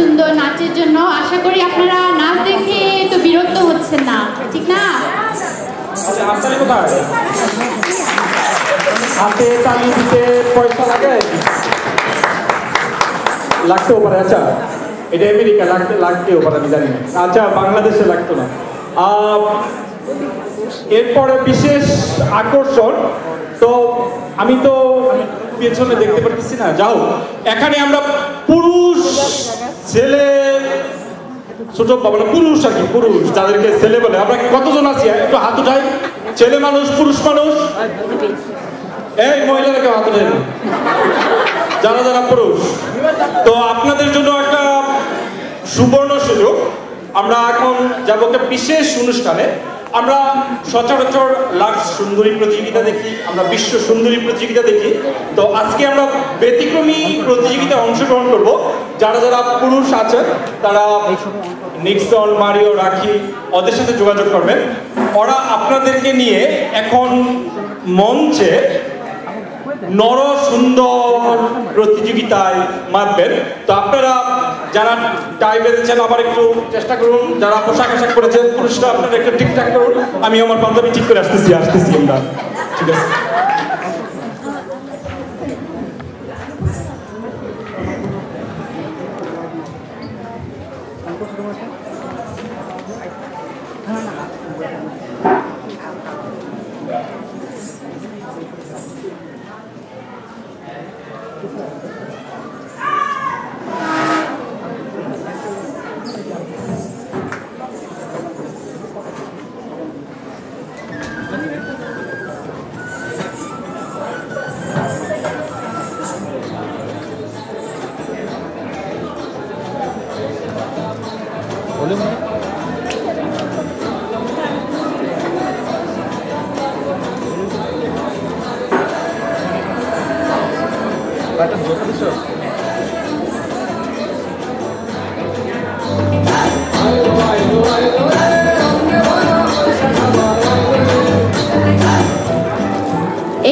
সুন্দর নাচের জন্য। আশা করি আপনারা নাচ দেখে তো বিরক্ত হচ্ছেন না, ঠিক না? হাতে তালি দিতে পয়সা লাগে, লাগতেও পারে। আচ্ছা, এটা আমেরিকা, লাগতেও পারে, আমি জানি না। আচ্ছা, বাংলাদেশে লাগতো না। এরপরে বিশেষ আকর্ষণ তো আমি তো পেছনে দেখতে পাচ্ছি না। যাও, এখানে আমরা পুরুষ ছেলে, ছোট বাবা পুরুষ আর কি, পুরুষ যাদেরকে ছেলে বলে, আমরা কতজন আছি একটু হাত উঠাই। ছেলে মানুষ, পুরুষ মানুষ, এই মহিলারা কেউ হাত উঠাই না, যারা যারা পুরুষ। তো আপনাদের জন্য একটা সুবর্ণ সুযোগ। আমরা এখন যাবো একটা বিশেষ অনুষ্ঠানে। আমরা সচরাচর লাক্স সুন্দরী প্রতিযোগিতা দেখি, আমরা বিশ্ব সুন্দরী প্রতিযোগিতা দেখি। তো আজকে আমরা ব্যতিক্রমী প্রতিযোগিতায় অংশগ্রহণ করব। যারা যারা পুরুষ আছেন তারা নিক্সন, মারিও, রাখি ওদের সাথে যোগাযোগ করবেন। ওরা আপনাদেরকে নিয়ে এখন মঞ্চে নর সুন্দর প্রতিযোগিতায় মাতবেন। তো আপনারা যারা টাই বেঁধেছেন আবার একটু চেষ্টা করুন, যারা পোশাক আশাক করেছেন পুরুষরা আপনারা একটু ঠিকঠাক করুন। আমি আমার বান্ধবী ঠিক করে আসতেছি আমরা, ঠিক আছে?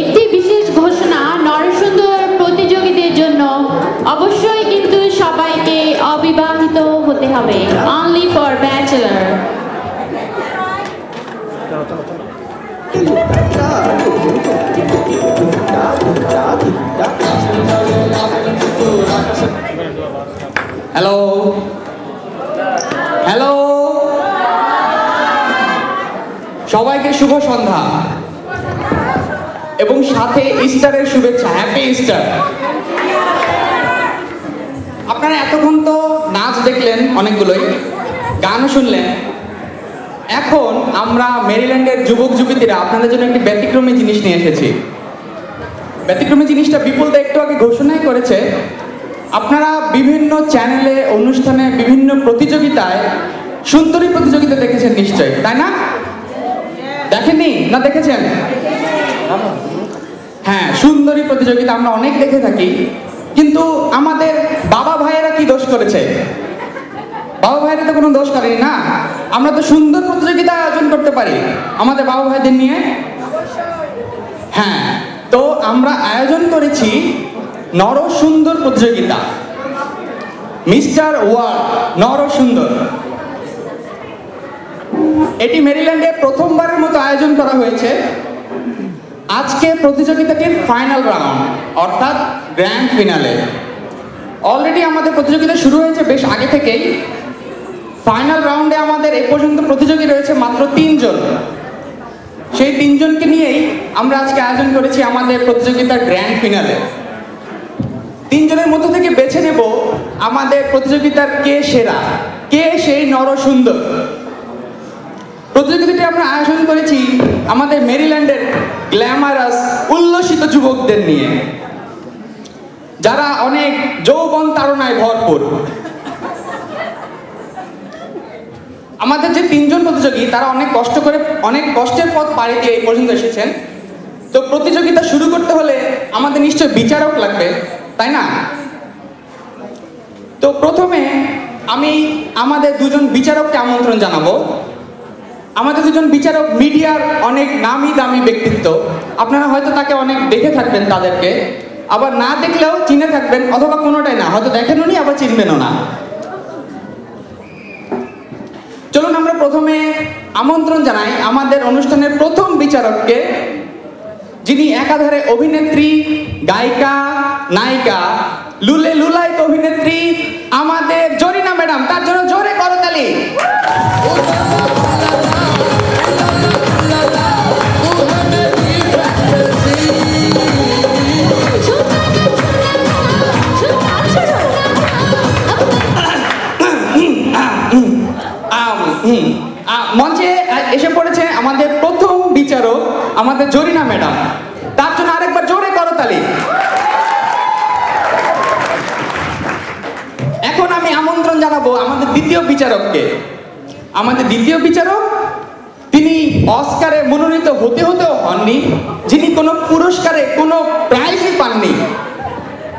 একটি বিশেষ ঘোষণা নরসুন্দর প্রতিযোগীদের জন্য। অবশ্যই কিন্তু সবাইকে অবিবাহিত হতে হবে, only for bachelor. Hello hello, সবাইকে শুভ সন্ধ্যা এবং সাথে ইস্টারের শুভেচ্ছা, হ্যাপি ইস্টার। আপনারা এতক্ষণ তো নাচ দেখলেন, অনেকগুলোই গানও শুনলেন। এখন আমরা মেরিল্যান্ডের যুবক যুবতীরা আপনাদের জন্য একটি ব্যতিক্রমী জিনিস নিয়ে এসেছি। ব্যতিক্রমী জিনিসটা বিপুল দা একটু আগে ঘোষণাই করেছে। আপনারা বিভিন্ন চ্যানেলে, অনুষ্ঠানে, বিভিন্ন প্রতিযোগিতায় সুন্দরী প্রতিযোগিতা দেখেছেন নিশ্চয়ই, তাই না? দেখেননি না দেখেছেন? হ্যাঁ, সুন্দরী প্রতিযোগিতা আমরা অনেক দেখে থাকি। কিন্তু আমাদের বাবা ভাইয়েরা কি দোষ করেছে? বাবা ভাইয়েরা তো কোনো দোষ করেনি না। আমরা তো সুন্দর প্রতিযোগিতা আয়োজন করতে পারি আমাদের বাবা ভাইদের নিয়ে। হ্যাঁ, তো আমরা আয়োজন করেছি নর সুন্দর প্রতিযোগিতা, মিস্টার ওয়ার্ল্ড নর সুন্দর। এটি মেরিল্যান্ডে প্রথমবারের মতো আয়োজন করা হয়েছে। আজকে প্রতিযোগিতাটির ফাইনাল রাউন্ড অর্থাৎ গ্র্যান্ড ফিনালে। অলরেডি আমাদের প্রতিযোগিতা শুরু হয়েছে বেশ আগে থেকেই। ফাইনাল রাউন্ডে আমাদের এ পর্যন্ত প্রতিযোগী রয়েছে মাত্র 3 জন। সেই 3 জনকে নিয়েই আমরা আজকে আয়োজন করেছি আমাদের প্রতিযোগিতার গ্র্যান্ড ফিনালে। 3 জনের মধ্য থেকে বেছে নেব আমাদের প্রতিযোগিতার কে সেরা, কে সেই নর সুন্দর। প্রতিযোগিতাটি আমরা আয়োজন করেছি আমাদের মেরিল্যান্ডের গ্ল্যামারাস উল্লসিত যুবকদের নিয়ে, যারা অনেক যৌবন তাড়নায় ভরপুর। আমাদের যে 3 জন প্রতিযোগী তারা অনেক কষ্ট করে, অনেক কষ্টের পথ পাড়ি দিয়ে এই পর্যন্ত এসেছেন। তো প্রতিযোগিতা শুরু করতে হলে আমাদের নিশ্চয় বিচারক লাগবে, তাই না? তো প্রথমে আমি আমাদের 2 জন বিচারককে আমন্ত্রণ জানাবো। আমাদের 2 জন বিচারক মিডিয়ার অনেক নামি দামি ব্যক্তিত্ব। আপনারা হয়তো তাকে অনেক দেখে থাকবেন তাদেরকে, আবার না দেখলেও চিনে থাকবেন, অথবা কোনোটাই না, হয়তো দেখেনও নি আবার চিনবেনও না। চলুন আমরা প্রথমে আমন্ত্রণ জানাই আমাদের অনুষ্ঠানের প্রথম বিচারককে, যিনি একাধারে অভিনেত্রী, গায়িকা, নায়িকা, লুলে লুলায়িত অভিনেত্রী আমাদের জরিনা ম্যাডাম। তার জন্য জোরে করতালি। মঞ্চে এসে পড়েছে আমাদের প্রথম বিচারক আমাদের জরিনা ম্যাডাম। তার জন্য আরেকবার জোরে করতালি। এখন আমি আমন্ত্রণ জানাবো আমাদের দ্বিতীয় বিচারককে। আমাদের দ্বিতীয় বিচারক, তিনি অস্কারে মনোনীত হতেও হননি, যিনি কোনো পুরস্কারে কোনো প্রাইজই পাননি,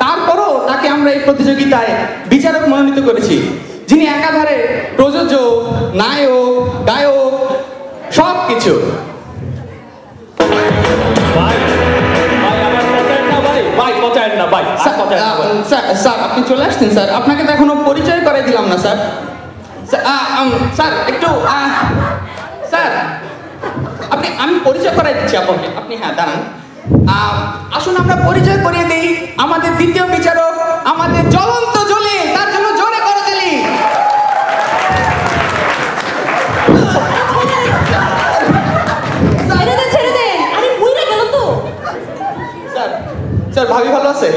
তারপরও তাকে আমরা এই প্রতিযোগিতায় বিচারক মনোনীত করেছি, যিনি একাধারে প্রযোজক, নায়ক, গায়ক, সব কিছু। স্যার আপনি চলে আসছেন স্যার, আপনাকে তো এখনো পরিচয় করাই দিলাম না স্যার। স্যার একটু স্যার আমি পরিচয় করাই দিচ্ছি আপনাকে। আপনি হ্যাঁ দাঁড়ান, আসুন আমরা পরিচয় করিয়ে দিই আমাদের দ্বিতীয় বিচারক আমাদের জ্বলন্ত জলিল। তার জন্য জোরে করে দিলি। স্যার ভাবি ভালো আছে?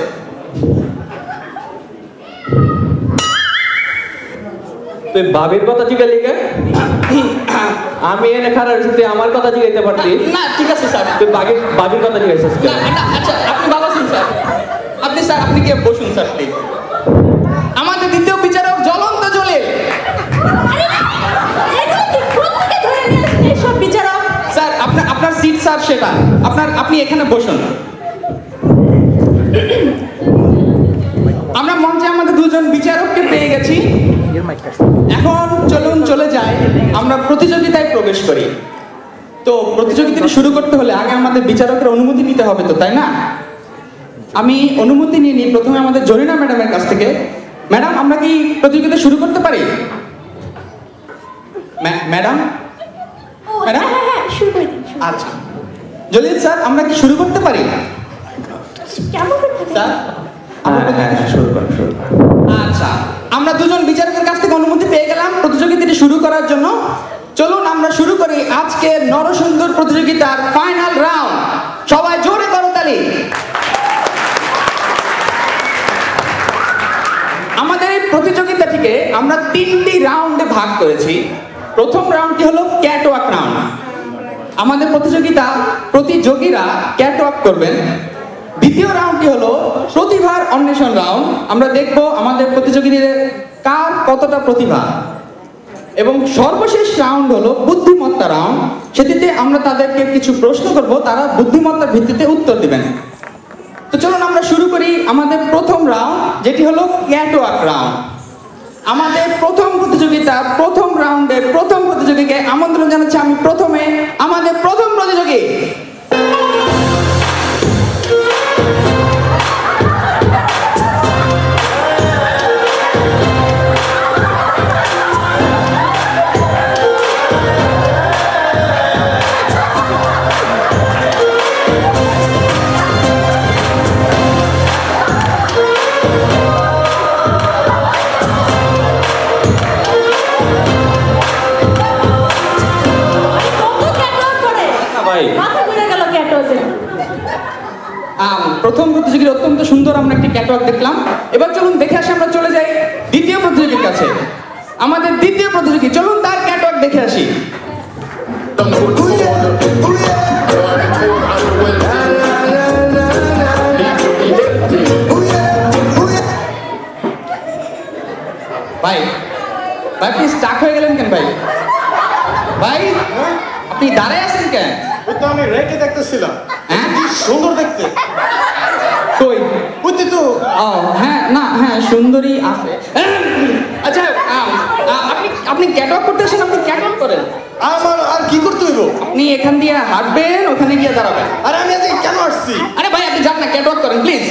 তুই ভাবির কথা জিজ্ঞাসা লিখে আমি এনে খারাপ তুই আমার কথা জিজ্ঞাসা পারতি না? ঠিক আছে স্যার, তুই ভাবির কথা জিজ্ঞাসা। আচ্ছা আপনি ভালো আছেন স্যার? আপনি গিয়ে বসুন স্যার প্লিজ। আমাদের দ্বিতীয় বিচারক জ্বলন্ত জলিল। স্যার আপনার সিট স্যার, সেটা আপনি এখানে বসুন। আমরা মঞ্চে আমাদের দুজন বিচারককে পেয়ে গেছি। এখন চলুন চলে যাই, আমরা প্রতিযোগিতায় প্রবেশ করি। তো প্রতিযোগিতাটা শুরু করতে হলে আগে আমাদের বিচারকের অনুমতি নিতে হবে তো, তাই না? আমি অনুমতি নিয়ে নিই প্রথমে আমাদের জরিনা ম্যাডামের কাছ থেকে। ম্যাডাম, আমরা কি প্রতিযোগিতা শুরু করতে পারি? ম্যাডাম ম্যাডাম আচ্ছা জলিল স্যার, আমরা কি শুরু করতে পারি? স্যার আচ্ছা, আমরা দুজন বিচারকের কাছ থেকে অনুমতি পেয়ে গেলাম প্রতিযোগিতাটি শুরু করার জন্য। চলুন আমরা শুরু করি আজকের নরসুন্দর প্রতিযোগিতার ফাইনাল রাউন্ড। সবাই জোরে করতালি। আমাদের এই প্রতিযোগিতাটিকে আমরা 3টি রাউন্ডে ভাগ করেছি। প্রথম রাউন্ডটি হলো ক্যাটওয়াক রাউন্ড। আমাদের প্রতিযোগীরা ক্যাটওয়াক করবেন। দ্বিতীয় রাউন্ডটি হলো প্রতিভার অন্বেষণ রাউন্ড। আমরা দেখব আমাদের প্রতিযোগীদের কার কতটা প্রতিভা। এবং সর্বশেষ রাউন্ড হলো বুদ্ধিমত্তা রাউন্ড। সেটিতে আমরা তাদেরকে কিছু প্রশ্ন করব, তারা বুদ্ধিমত্তার ভিত্তিতে উত্তর দিবেন। তো চলুন আমরা শুরু করি আমাদের প্রথম রাউন্ড, যেটি হলো ক্যাটওয়াক রাউন্ড। আমাদের প্রথম প্রতিযোগিতার প্রথম রাউন্ডের প্রথম প্রতিযোগীকে আমন্ত্রণ জানাচ্ছি আমি প্রথমে আমাদের প্রথম প্রতিযোগী। প্রথম প্রতিযোগীর অত্যন্ত সুন্দর আমরা একটি ক্যাটওয়াক দেখলাম। এবার চলুন দেখে আসি, আমরা চলে যাই দ্বিতীয় প্রতিযোগীর কাছে। আমাদের দ্বিতীয় প্রতিযোগী, চলুন তার ক্যাটওয়াক দেখে আসি। ভাই আপনি স্টাক হয়ে গেলেন কেন ভাই? আপনি দাঁড়ায় আছেন কেন? তো আমি রেখে দেখতেছিলাম। হ্যাঁ, সুন্দর দেখতে। কই বুঝছি তো। ও হ্যাঁ, না হ্যাঁ সুন্দরী আছে। আচ্ছা আপনি ক্যাটওয়াক করতে আসেন, আপনি ক্যাটওয়াক করেন। আমার আর কি করতে হইব? আপনি এখান দিয়ে হাঁটবেন, ওখানে গিয়ে দাঁড়াবেন। আরে আমি আজকে কেন আসছি? আরে ভাই আপনি যান না, ক্যাটওয়াক করেন প্লিজ।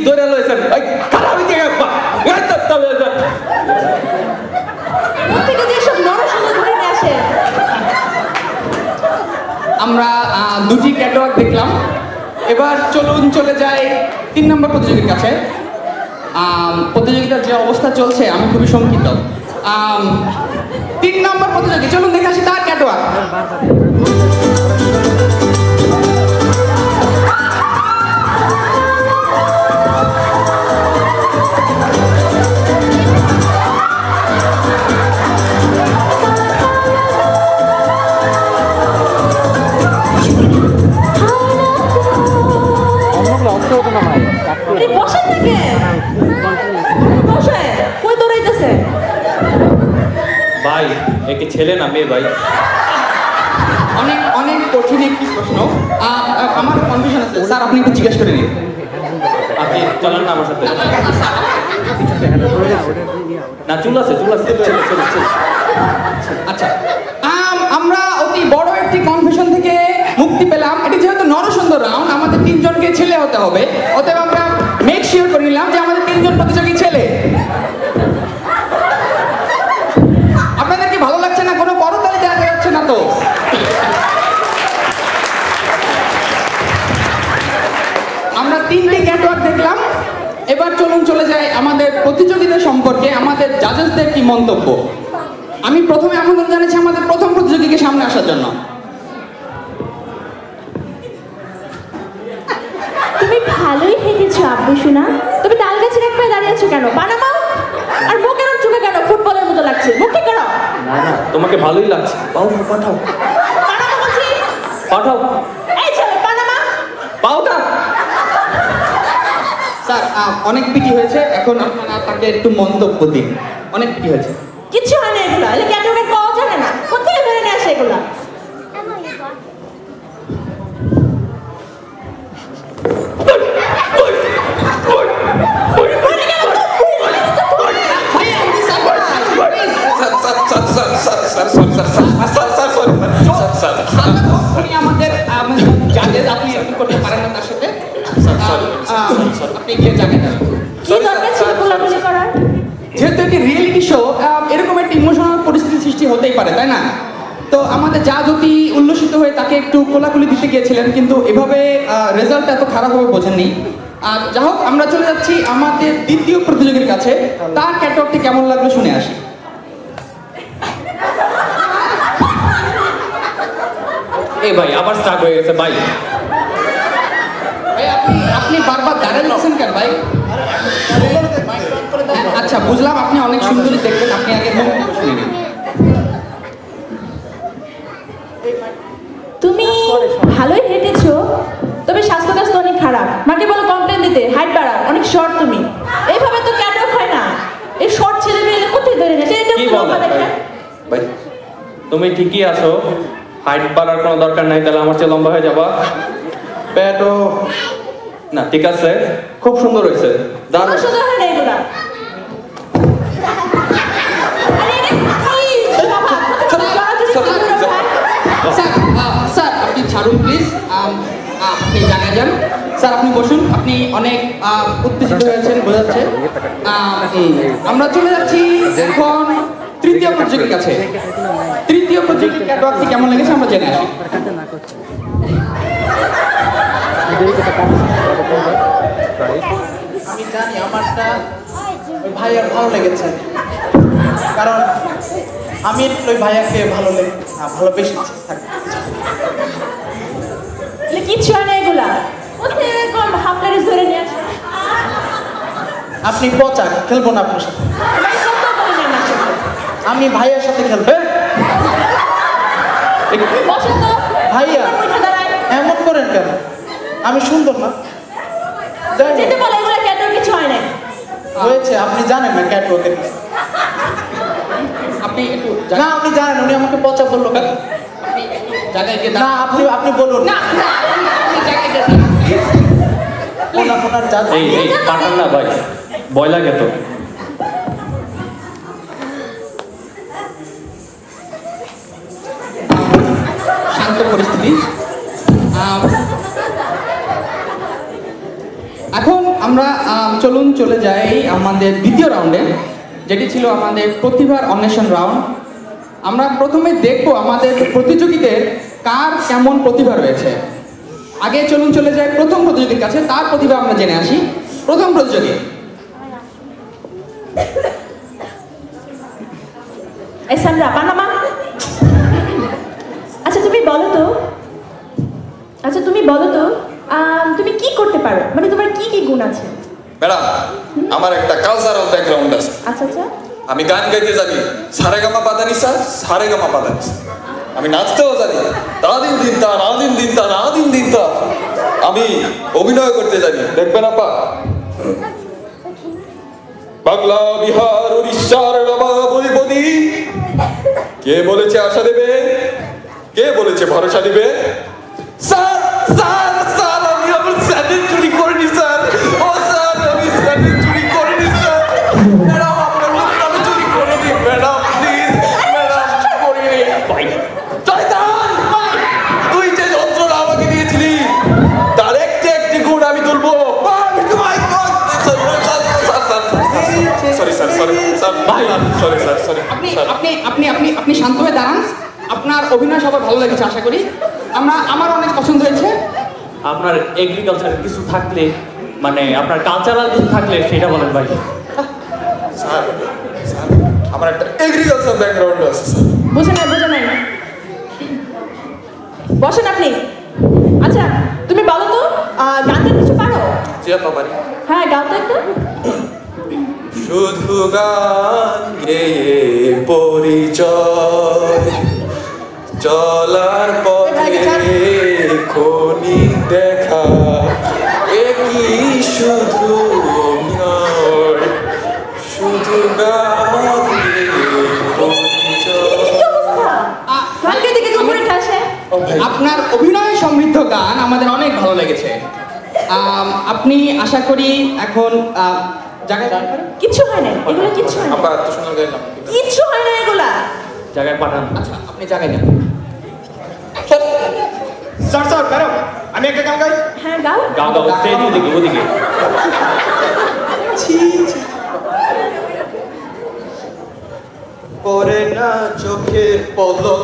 ধরে লইছেন এই খারাপ হইতে থেকে যে সব নরসুন্দর ধরে নিয়ে আসে। আমরা দুটি ক্যাটওয়াক দেখলাম, এবার চলুন চলে যাই 3 নম্বর প্রতিযোগীর কাছে। প্রতিযোগিতার যে অবস্থা চলছে আমি খুবই শঙ্কিত। 3 নম্বর প্রতিযোগী, চলুন দেখে আসি তার ক্যাটওয়াক। বসেন থাকে বসে কই দৌড়াইতেছে? ভাই একে ছেলে না মেয়ে ভাই? অনেক অনেক কঠিন একটি প্রশ্ন, আমার কনফিউশন আছে স্যার, আপনি একটু জিজ্ঞেস করে নিন। আপনি চলেন না আমার সাথে। না চুল আছে আচ্ছা, আমরা অতি বড় একটি কনফিউশন থেকে মুক্তি পেলাম। এটি যেহেতু নরসুন্দর রাউন্ড, আমাদের 3 জনকে ছেলে হতে হবে, অতএব আমরা মেক শিওর করে নিলাম যে আমাদের 3 জন প্রতিযোগী ছেলে। আপনাদের কি ভালো লাগছে না? কোনো করতালি দেখা যাচ্ছে না তো? আমরা 3টি ক্যাটওয়াক দেখলাম, এবার চলুন চলে যাই আমাদের প্রতিযোগীদের সম্পর্কে আমাদের জাজেসদের কি মন্তব্য। আমি প্রথমে আমন্ত্রণ জানাচ্ছি আমাদের প্রথম প্রতিযোগীকে সামনে আসার জন্য। তুমি ভালোই হেঁটেছো আব্বু শোনা, তুমি তাল গাছের এক পায়ে দাঁড়িয়ে আছো কেন? পানামা আর মুখ এরকম চুকে কেন? ফুটবলের মতো লাগছে, মুখ ঠিক করো। না না তোমাকে ভালোই লাগছে, পাঠাও পানামা বলছি, পাঠাও এই ছেলে পানামা। পাওটা। স্যার অনেক পিটি হয়েছে, এখন আপনারা তাকে একটু মন্তব্য দিন। অনেক পিটি হয়েছে। কিচ্ছু হয় না এগুলা, এগুলো ক্যাটাগরি পাওয়া যাবে না, কোথায় ধরে নিয়ে আসে এগুলা? আপনি আমাদের জাজেস, আপনি একটু করতে পারেন না তার সাথে? আপনি গিয়ে জানেন কি দরকার ছিল কোলাকুলি করার? যেহেতু এটি রিয়েলিটি শো, এরকম একটা ইমোশনাল পরিস্থিতি সৃষ্টি হতেই পারে, তাই না? তো আমাদের জাজ অতি উল্লসিত হয়ে তাকে একটু কোলাকুলি দিতে গিয়েছিলেন, কিন্তু এভাবে রেজাল্ট এত খারাপ হবে বোঝেননি। আর যা হোক, আমরা চলে যাচ্ছি আমাদের দ্বিতীয় প্রতিযোগীর কাছে। তার ক্যাটওয়াকটি কেমন লাগলো শুনে আসি। এ ভাই আবার স্টার্ট হয়ে গেছে ভাই। ভাই আপনি বারবার দাঁড়িয়ে যাচ্ছেন কেন ভাই? আচ্ছা বুঝলাম, আপনি অনেক সুন্দরী দেখবেন, আপনি আগে মন্তব্য শুনে নিন। তুমি ভালোই হেঁটেছো, তবে স্বাস্থ্য কাজ তো অনেক খারাপ। মাকে বলো কমপ্লেন দিতে, হাইট বাড়া, অনেক শর্ট তুমি। এইভাবে তো ক্যাটওয়াক হয় না, এই শর্ট ছেলে মেয়ে কোথায় ধরে নিয়েছে? এটা কি লম্বা বলেন দেখে। ভাই তুমি ঠিকই আছো, হাইট বাড়ার কোনো দরকার নাই, তাহলে আমার চেয়ে লম্বা হয়ে যাবা। পেটও না ঠিক আছে, খুব সুন্দর হয়েছে, দারুণ। কোনো সুন্দর হয় না এগুলা। আরে এটা কি স্বভাব? তুমি জড়াজড়ি করো ভাই। স্যার আপনি ছাড়ুন প্লিজ, আপনি জানিয়ে যান। স্যার আপনি বসুন, আপনি অনেক উত্তেজিত হয়েছেন বোঝাচ্ছে। আমরা চলে যাচ্ছি এখন তৃতীয় প্রতিযোগীর কাছে। তৃতীয় প্রতিযোগীর ক্যাটওয়াকটি কেমন লেগেছে আমরা জেনে আসি। আমি জানি আমারটা ওই ভাইয়ার ভালো লেগেছে, কারণ আমি ওই ভাইয়াকে ভালোবেসেছি। কিচ্ছু হয় না এগুলা, কোথায় এরকম হাফলারে ধরে নিয়ে আসে? আপনি পচা, খেলবো না আপনার সাথে। আমি ভাইয়ার সাথে খেলবো। বসেন তো ভাইয়া এমন করেন কেন? আমি সুন্দর না? যেতে বলে এগুলা ক্যাটওয়াক কিছু হয় না। হয়েছে, আপনি জানেন না ক্যাটওয়াকের। আপনি একটু না আপনি জানেন, উনি আমাকে পচা বললো কেন? আপনি একটু জায়গায় গিয়ে না আপনি বলুন না না, আপনি জায়গায় গিয়ে ওনার যা এই পাঠান না ভাই, ভয় লাগে তো। শান্ত পরিস্থিতি। এখন আমরা চলুন চলে যাই আমাদের দ্বিতীয় রাউন্ডে, যেটি ছিল আমাদের প্রতিভার অন্বেষণ রাউন্ড। আমরা প্রথমে দেখব আমাদের প্রতিযোগীদের কার কেমন প্রতিভা রয়েছে। আগে চলুন চলে যাই প্রথম প্রতিযোগীর কাছে, তার প্রতিভা আমরা জেনে আসি। প্রথম প্রতিযোগী, সানরা পানামা। আচ্ছা তুমি বলো তো, তুমি কি করতে পারো, মানে তোমার কি কি গুণ আছে? ম্যাডাম, আমার একটা কালচারাল ব্যাকগ্রাউন্ড আছে। আচ্ছা আচ্ছা, আমি গান গাইতে জানি, সারেগামা পাদানিসা, সারেগামা পাদানিসা। আমি নাচতেও জানি, দিন দিন তা না দিন দিন তা না দিন দিন তা। আমি অভিনয় করতে জানি, দেখবেন আপা। বাংলা, বিহার, উড়িষ্যার নবাবদি। কে বলেছে আশা দেবে, কে বলেছে ভরসা দিবে? স্যার স্যার স্যার, আমি আমার স্যান্ডেল চুরি করিনি স্যার। ও স্যার, আমি স্যান্ডেল চুরি করিনি স্যার। ম্যাডাম, আপনার মতো আমি চুরি করিনি ম্যাডাম, প্লিজ ম্যাডাম, করিনি। শয়তান, তুই যে যন্ত্রটা আমাকে দিয়েছিলি তার একটি গুণ আমি তুলবো। সরি স্যার, সরি স্যার, ভাই সরি স্যার, সরি। আপনি শান্ত হয়ে দাঁড়ান। আপনার অভিনয় সবার ভালো লেগেছে আশা করি। আমার অনেক পছন্দ হয়েছে। আপনার এগ্রিকালচার কিছু থাকলে, মানে আপনার কালচারাল কিছু থাকলে সেটা বলেন ভাই। স্যার, স্যার, আমার একটা এগ্রিকালচার ব্যাকগ্রাউন্ড আছে স্যার। বোঝে নাই। বসেন আপনি। আচ্ছা তুমি বলো তো, গানটা কিছু পারো? জি আপা, পারি। হ্যাঁ গাও তো একটু। শুধু গান গেয়ে পরিচয়, চলার পথে খনি দেখা, একই শুধু অভিনয়, শুধু গান গেয়ে পরিচয়। গানকে দিকে তো পরীক্ষা আসে। আপনার অভিনয় সমৃদ্ধ গান আমাদের অনেক ভালো লেগেছে। আপনি আশা করি এখন জায়গায় কিচ্ছু হয় না এগুলো, কিচ্ছু হয় না, আপা এত সুন্দর গাইলাম, কিচ্ছু হয় না এগুলা। জায়গায় পাঠান। আচ্ছা আপনি জায়গায় নেন। স্যার স্যার ম্যাডাম, আমি একটা গান গাই। হ্যাঁ গাও। গাও গাও, স্টেজ ওদিকে ওদিকে। পরে না চোখের পলক,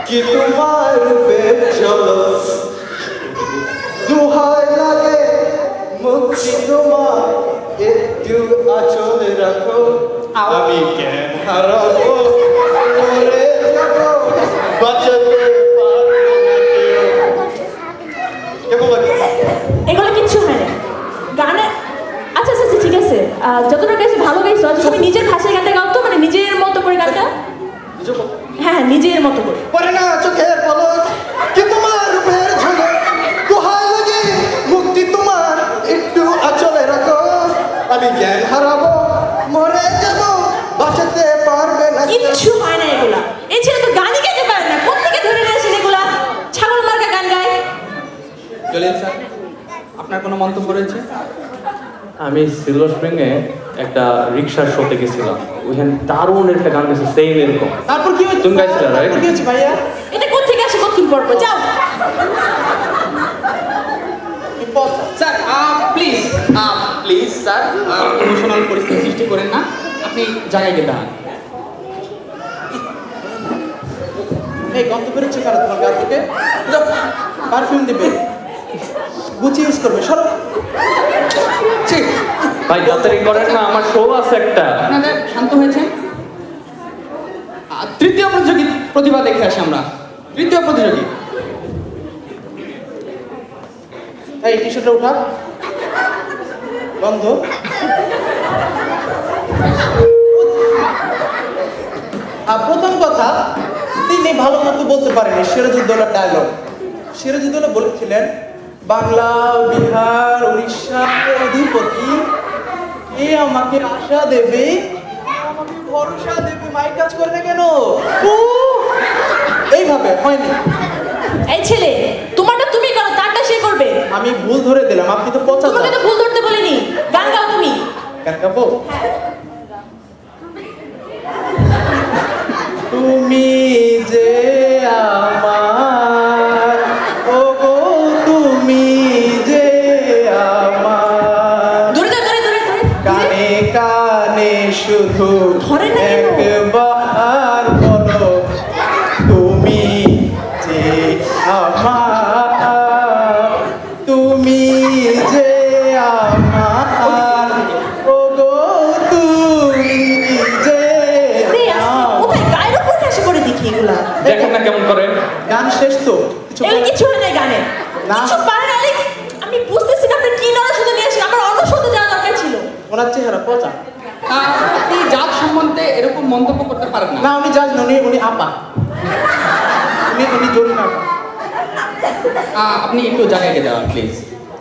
কি তোমার রূপের ঝলক, দুহাই লাগে মুক্তি তোমার, একটু আঁচলে রাখো। আমি জ্ঞান হারাবো, মরে যাবো, বাঁচাতে পারবো না কেউ। কেমন লাগে? এগুলো কিচ্ছু হয় না গানে। আচ্ছা আচ্ছা ঠিক আছে, যতটা গাইছো ভালো গাইছো। তুমি নিজের ভাষায় গানটা গাও তো, মানে নিজের মতো করে গানটা। হ্যাঁ নিজের মতো করে। পরে না চোখের পলক, কি তোমার রূপের ঝলক, দুহাই লাগে মুক্তি তোমার, একটু আঁচলে রাখো। আমি জ্ঞান হারাবো, মরে যাবো, বাঁচাতে পারবে না কেউ। কিচ্ছু হয় না এগুলা। এই ছেলে তো গানই গাইতে পারে না, কোথা থেকে ধরে নিয়েছেন এগুলা? ছাগল মার্কা গান গায়। জলিল স্যার, আপনার কোনো মন্তব্য রয়েছে? আমি সিলভার স্প্রিং এ একটা রিক্সার শোতে গেছিলাম, ওইখানে দারুণ একটা গান গেছে, সেম এরকম। তারপর কি হয়েছে? তুমি গাইছিলে রাইট? কি হয়েছে ভাইয়া? এটা কোথা থেকে আসে, কতক্ষণ পড়বো? যাও। Sir please please sir, emotional পরিস্থিতি সৃষ্টি করেন না। আপনি জায়গায় গিয়ে দাঁড়ান। এই গন্ধ বেরোচ্ছে কারো তোমার গা থেকে? পারফিউম দিবে, গুচি ইউজ করবে, সরো। ঠিক, ভাই তাড়াতাড়ি করেন না, আমার শো আছে একটা। আপনাদের শান্ত হয়েছে। তৃতীয় প্রতিযোগী প্রতিভা দেখে আসি আমরা। তৃতীয় প্রতিযোগী, এই টি শার্টটা উঠা, গন্ধ। প্রথম কথা, তিনি ভালো মতো বলতে পারেনি সিরাজউদ্দৌলার ডায়লগ। সিরাজউদ্দৌলা বলেছিলেন, বাংলা, বিহার, উড়িষ্যার অধিপতি এ আমাকে আশা দেবে, আমাকে ভরসা দেবে। মাইক কাজ করে না কেন? এইভাবে হয়নি। এই ছেলে, তোমারটা তুমি করো, তারটা সে করবে। আমি ভুল ধরে দিলাম, আপনি তো পচা। তোমাকে তো ভুল ধরতে বলিনি, গান গাও তুমি। গান গাবো? তুমি যে আমার, ও গো তুমি যে আমার, তুমি যে আমার ওগো তুমি যে কোথায় গায়ের উপর ঠাসে করে দেখি এগুলা দেখেন না কেমন করে। গান শেষ তো কিছু এগুলো কিছু হয় না গানে না। কিছু পারে না আমি বুঝতেছি না আপনি কি নড়া শুধু নিয়ে আসেন আমার অন্য শুধু জানা দরকার ছিল ওনার চেহারা পচা আপনি জাত সম্বন্ধে এরকম মন্তব্য করতে পারেন না। না উনি জাজ না উনি আপা উনি জরি না আপনি একটু জায়গায় গিয়ে দাঁড়ান প্লিজ।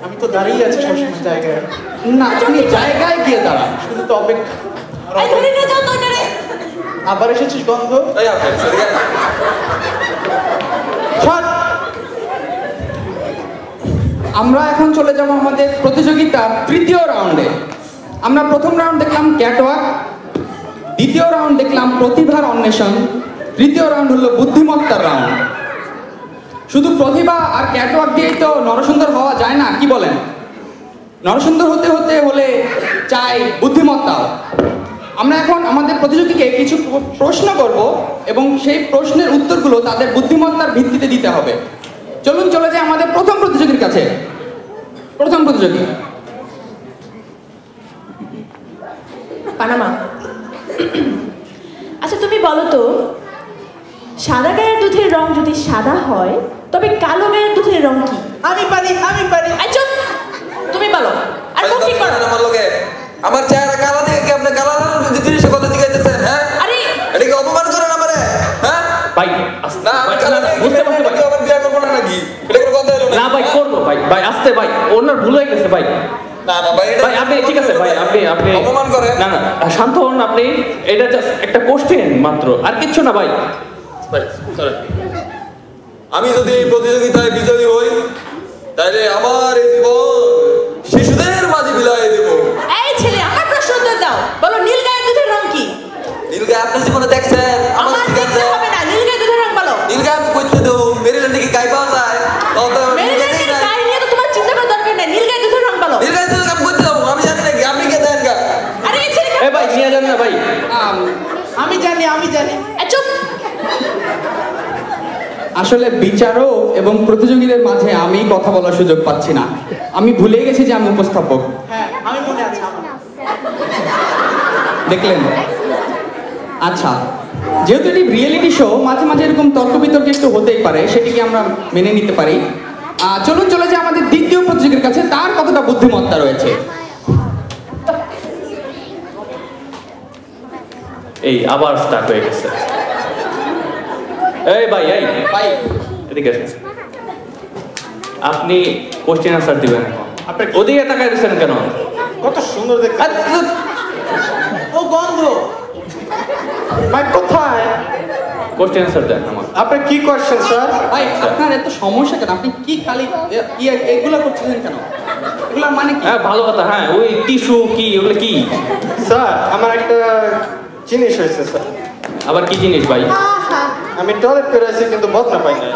আমি তো দাঁড়িয়ে আছি সবসময় জায়গায় না, আপনি জায়গায় গিয়ে দাঁড়ান। শুধু তো অপেক্ষা এই ধরে নিয়ে যাও তো এটারে আবার এসেছিস গন্ধ এই আপনি সরিয়ে ছাড়। আমরা এখন চলে যাব আমাদের প্রতিযোগিতার তৃতীয় রাউন্ডে। আমরা প্রথম রাউন্ড দেখলাম ক্যাটওয়াক, দ্বিতীয় রাউন্ড দেখলাম প্রতিভার অন্বেষণ, তৃতীয় রাউন্ড হলো বুদ্ধিমত্তার রাউন্ড। শুধু প্রতিভা আর ক্যাটওয়াক দিয়েই তো নরসুন্দর হওয়া যায় না, কি বলেন? নরসুন্দর হতে হলে চাই বুদ্ধিমত্তাও। আমরা এখন আমাদের প্রতিযোগীকে কিছু প্রশ্ন করব এবং সেই প্রশ্নের উত্তরগুলো তাদের বুদ্ধিমত্তার ভিত্তিতে দিতে হবে। চলুন চলে যাই আমাদের প্রথম প্রতিযোগীর কাছে। প্রথম প্রতিযোগী পানামা। আচ্ছা তুমি বলো তো, সাদা গায়ের দুধের রং যদি সাদা হয় তবে কালো গায়ের দুধের রং কি? আমি পারি আচ্ছা তুমি বলো আর কোন ঠিক করো। আমার লগে আমার চেহারা কালা দেখে কি আপনি কালা জিনিসের কথা জিজ্ঞাসা হ্যাঁ? আরে এটা কি অপমান করেন আমারে? হ্যাঁ? ভাই না আমি কালা দেখে বুঝতে পারছি ভাই। আবার বিয়ে করবো না নাকি? এটা কোনো কথা হলো না ভাই করবো ভাই, ভাই আসতে ভাই, ওনার ভুল হয়ে গেছে ভাই। না ভাই এটা ভাই আপনি ঠিক আছে ভাই, আপনি অপমান করেন। না না শান্ত হন আপনি, এটা জাস্ট একটা কোশ্চেন মাত্র, আর কিচ্ছু না ভাই। আমি যদি এই প্রতিযোগিতায় বিজয়ী হই তাহলে আমার এই জীবন শিশুদের মাঝে বিলাই দেব। এই ছেলে আমার প্রশ্ন উত্তর দাও, বলো নীল গায়ের দুধের রং কি? নীলকে আপনার জীবনে দেখছেন? আমার দেখতে হবে না, নীল গায়ের দুধের রং বলো। নীলকে আমি করতে দেবো, মেরিল্যান্ডে কি গাই পাওয়া যায়? মেরিল্যান্ডের গায়ে নিয়ে তো তোমার চিন্তা করার দরকার নাই, নীল গায়ের দুধের রং বলো। নীলকে আমি করতে দেবো, আমি জানি নাকি? আপনি কে দেন গা? আরে এই ছেলে এ ভাই নিয়ে যান না ভাই। আমি জানি চুপ। আসলে বিচারক এবং প্রতিযোগীদের মাঝে আমি কথা বলার সুযোগ পাচ্ছি না। আমি ভুলে গেছি যে আমি উপস্থাপক। হ্যাঁ আমি মনে আছে আমার দেখলেন? আচ্ছা, যেহেতু এটি রিয়েলিটি শো, মাঝে মাঝে এরকম তর্ক বিতর্ক একটু হতেই পারে, সেটিকে আমরা মেনে নিতে পারি। চলুন চলে যাই আমাদের দ্বিতীয় প্রতিযোগীর কাছে, তার কতটা বুদ্ধিমত্তা রয়েছে। এই আবার স্টার্ট হয়ে গেছে। এই ভাই ভাই এদিকে আসেন। আপনি কোশ্চেন আনসার দিবেন এখন। আপনি ওদিকে তাকায় দিচ্ছেন কেন? কত সুন্দর দেখতে। ও গন্ধ ভাই কোথায়? কোশ্চেন আনসার দেন আমার। আপনার কি কোয়েশ্চেন স্যার? ভাই আপনার এত সমস্যা কেন? আপনি কি খালি এগুলো করছিলেন কেন? এগুলোর মানে কি? হ্যাঁ ভালো কথা, হ্যাঁ ওই টিস্যু কি ওগুলো কি? স্যার আমার একটা জিনিস হয়েছে স্যার। আবার কি জিনিস ভাই? আমি টয়লেট করে আসি কিন্তু বদনা পাই না।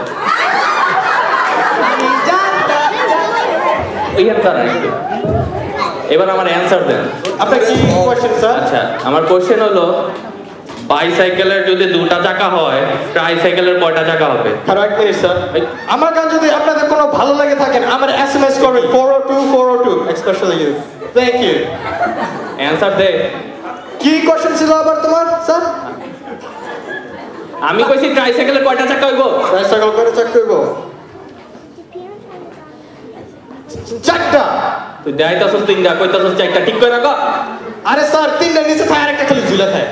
এখানে দাঁড়ান একটু। এবার আমার অ্যান্সার দেন। আপনার কি কোয়েশ্চেন স্যার? আচ্ছা আমার কোশ্চেন হলো, বাইসাইকেলের যদি দুটা চাকা হয়, ট্রাইসাইকেলের কয়টা চাকা হবে? আর এক মিনিট স্যার, আমার গান যদি আপনাদের কোনো ভালো লাগে থাকেন আমার এসএমএস করবেন 402 specially you. Thank you. Answer দে। কি কোয়েশ্চেন ছিল আবার তোমার স্যার? আমি কইছি ট্রাইসাইকেলের কয়টা চাকা হইব? ট্রাইসাইকেল করে চেক করব। চারটা। তুই দেখাইতাছস তিনটা, কইতাছস চারটা, ঠিক করে রাখো। আরে স্যার তিনটা নিচে থাকে আর একটা খালি ঝুলে থাকে।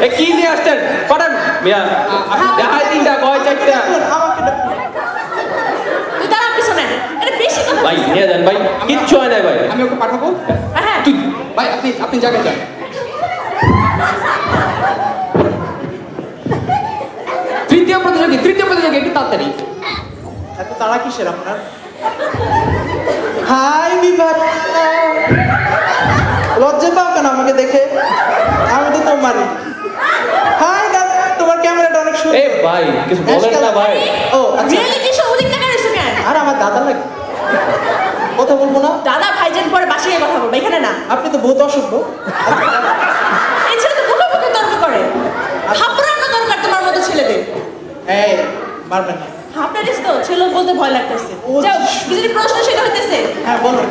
এ কি দিয়ে আসছেন? করেন মিয়া। দেখাই তিনটা, কয় চারটা। তুই দাঁড়া পিছনে, এটা বেশি কথা ভাই নিয়ে যান ভাই, কিচ্ছু হয় নাই ভাই। আমি ওকে পাঠাবো? হ্যাঁ তুই ভাই আপনি জায়গায় যান। তৃতীয় প্রতিযোগী একটু তাড়াতাড়ি। এত তাড়া কিসের আপনার? হাই বিভাগ লজ্জা পাও কেন আমাকে দেখে? আমি তো তোমারই। হাই তোমার ক্যামেরাটা অনেক এ সুন্দর। ভাই কিছু বলেন না ভাই। ও আচ্ছা রিয়েলিটি শো ওদিক থেকে এসে কেন? আর আমার দাদা লাগে কথা বলবো না? দাদা ভাইজান পরে বাসায় কথা বলবো, এখানে না। আপনি তো বহুত অসভ্য। এই ছেলে তো মুখে মুখে তর্ক করে। থাপড়ানো দরকার তোমার মতো ছেলেদের। এই মারবেন না। আপনার ডায়াবেটিস তো ছেলে বলতে ভয় লাগতেছে। যাও কি যদি প্রশ্ন সেটা হইতেছে। হ্যাঁ বলো।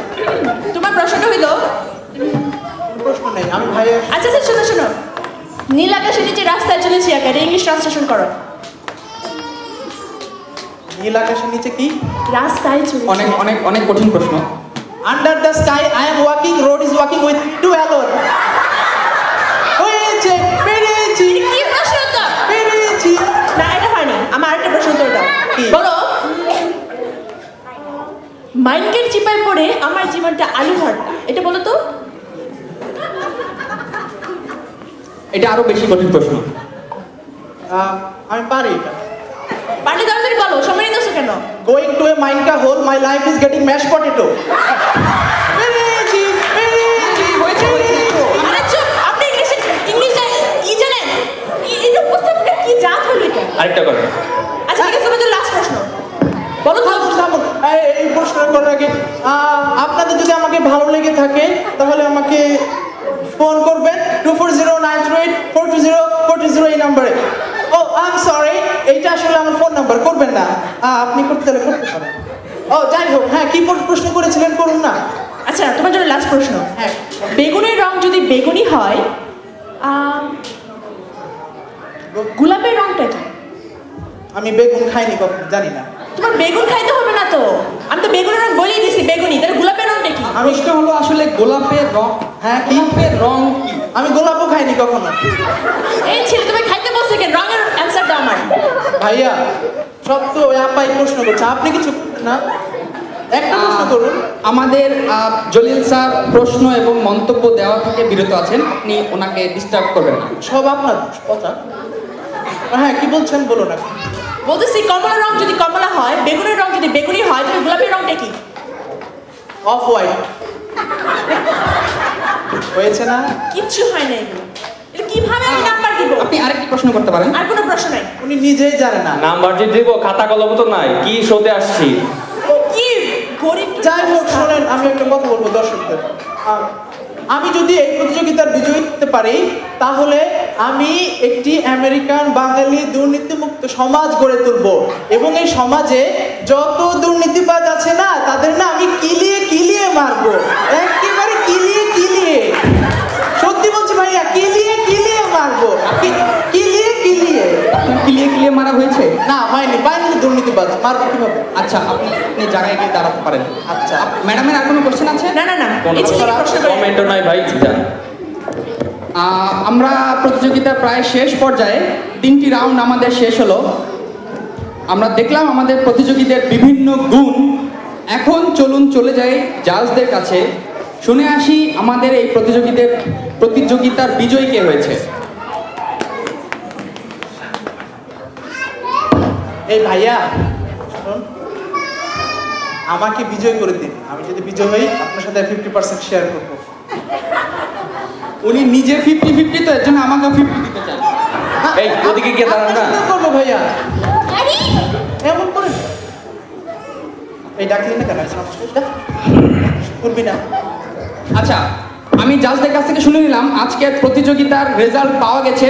তোমার প্রশ্নটা হইলো প্রশ্ন নেই আমি ভাইয়া। আচ্ছা আচ্ছা শোনো শোনো, নীল আকাশের নিচে রাস্তায় চলেছি একা, এটা ইংলিশ ট্রান্সলেশন করো। নীল আকাশের নিচে কি? রাস্তায় চলেছি। অনেক অনেক অনেক কঠিন প্রশ্ন। Under the sky I am walking, road is walking with to alone. হয়েছে, পেরেছি। কি প্রশ্ন তো? পেরেছি। না এটা হয়নি, আমার আরেকটা প্রশ্ন উত্তর দাও। কি? বলো, মাইন্ডের চিপায় পড়ে আমার জীবনটা আলু ভর্তা, এটা বলো তো। এটা আরো বেশি কঠিন প্রশ্ন। আমি পারি এটা। পারলে তাড়াতাড়ি বলো, সময় নিতেছো কেন? গোয়িং টু এ মাইনকা hole, my life is getting mash potato. পেরেছি, পেরেছি, হয়েছে, হয়েছে। আরে চুপ, আপনি ইংলিশ কি জানেন? এই উপস্থাপনটা কি জাত হলো এটা? আরেকটা করে। আচ্ছা ঠিক আছে, তোমাদের লাস্ট প্রশ্ন বলো তো। থামুন। এই প্রশ্নটা করার আগে আপনাদের যদি আমাকে ভালো লেগে থাকে তাহলে আমাকে ফোন করবেন 240938420420 এই নাম্বারে। ও আই এম সরি, এইটা আসলে আমার ফোন নাম্বার, করবেন না। আপনি করতে হলে করতে পারেন। ও যাই হোক, হ্যাঁ কি প্রশ্ন করেছিলেন করুন না। আচ্ছা তোমার জন্য লাস্ট প্রশ্ন। হ্যাঁ, বেগুনের রং যদি বেগুনি হয়, গোলাপের রংটা কি? আমি বেগুন খাইনি কখনো, জানি না। তোমার বেগুন খাইতে হবে না তো, আমি তো বেগুনের রং বলেই দিছি বেগুনি, তাহলে গোলাপের রংটা কি? প্রশ্ন হলো আসলে গোলাপের রং। হ্যাঁ কি? গোলাপের রং কি? আমি গোলাপও খাইনি কখনো। এই ছেলে তুমি খাইতে বলছে কেন? রঙের অ্যান্সার দাও আমার। ভাইয়া সব তো ওই আপাই প্রশ্ন করছে, আপনি কিছু করবেন না, একটা প্রশ্ন করুন। আমাদের জলিল স্যার প্রশ্ন এবং মন্তব্য দেওয়া থেকে বিরত আছেন, আপনি ওনাকে ডিস্টার্ব করবেন না। সব আপনার কথা। হ্যাঁ কি বলছেন বলুন না। বলতেছি কমলা রং যদি কমলা হয়, বেগুনের রং যদি বেগুনি হয়, তাহলে গোলাপের রংটা কি? Off white. হয়েছে না? কিচ্ছু হয় না এগুলো। এটা কিভাবে আমি নাম্বার দিব? আপনি আরেকটি প্রশ্ন করতে পারেন। আর কোনো প্রশ্ন নাই। উনি নিজেই জানে না। নাম্বার যে দিব, খাতা কলম তো নাই, কি শোতে আসছি। ও কি গরিব। যাই হোক শোনেন, আমি একটা কথা বলবো দর্শকদের। আমি যদি এই প্রতিযোগিতার বিজয়ী হতে পারি তাহলে আমি একটি আমেরিকান বাঙালি দুর্নীতিমুক্ত সমাজ গড়ে তুলব এবং এই সমাজে যত দুর্নীতিবাজ আছে না তাদের না আমি কিলিয়ে কিলিয়ে মারবো, একেবারে কিলিয়ে কিলিয়ে। সত্যি বলছি ভাইয়া, কিলিয়ে কিলিয়ে মারবো, কিলিয়ে কিলিয়ে। আপনার কিলিয়ে কিলিয়ে মারা হয়েছে? না হয়নি, পাইনি দুর্নীতিবাজ, মারবো কিভাবে? আচ্ছা, আপনি জায়গায় গিয়ে দাঁড়াতে পারেন। আচ্ছা ম্যাডামের আর কোনো কোশ্চেন আছে? না না না, এই ছেলেকে প্রশ্ন করে। কমেন্টও নাই ভাই, যান। আমরা প্রতিযোগিতার প্রায় শেষ পর্যায়ে, 3টি রাউন্ড আমাদের শেষ হলো। আমরা দেখলাম আমাদের প্রতিযোগীদের বিভিন্ন গুণ। এখন চলুন চলে যাই জাজদের কাছে, শুনে আসি আমাদের এই প্রতিযোগিতার বিজয়ী কে হয়েছে। এই ভাইয়া শুনুন, আমাকে বিজয় করে দিন, আমি যদি বিজয় হই আপনার সাথে 50% শেয়ার করবো। উনি নিজে 50-50, তো এর জন্য আমাকে 50 দিতে চান। এই ওদিকে গিয়ে দাঁড়ান না। কি করবো ভাইয়া, এমন করেন। এই ডাকলি না কেন, করবি না। আচ্ছা, আমি জাজদের কাছ থেকে শুনে নিলাম আজকের প্রতিযোগিতার রেজাল্ট পাওয়া গেছে।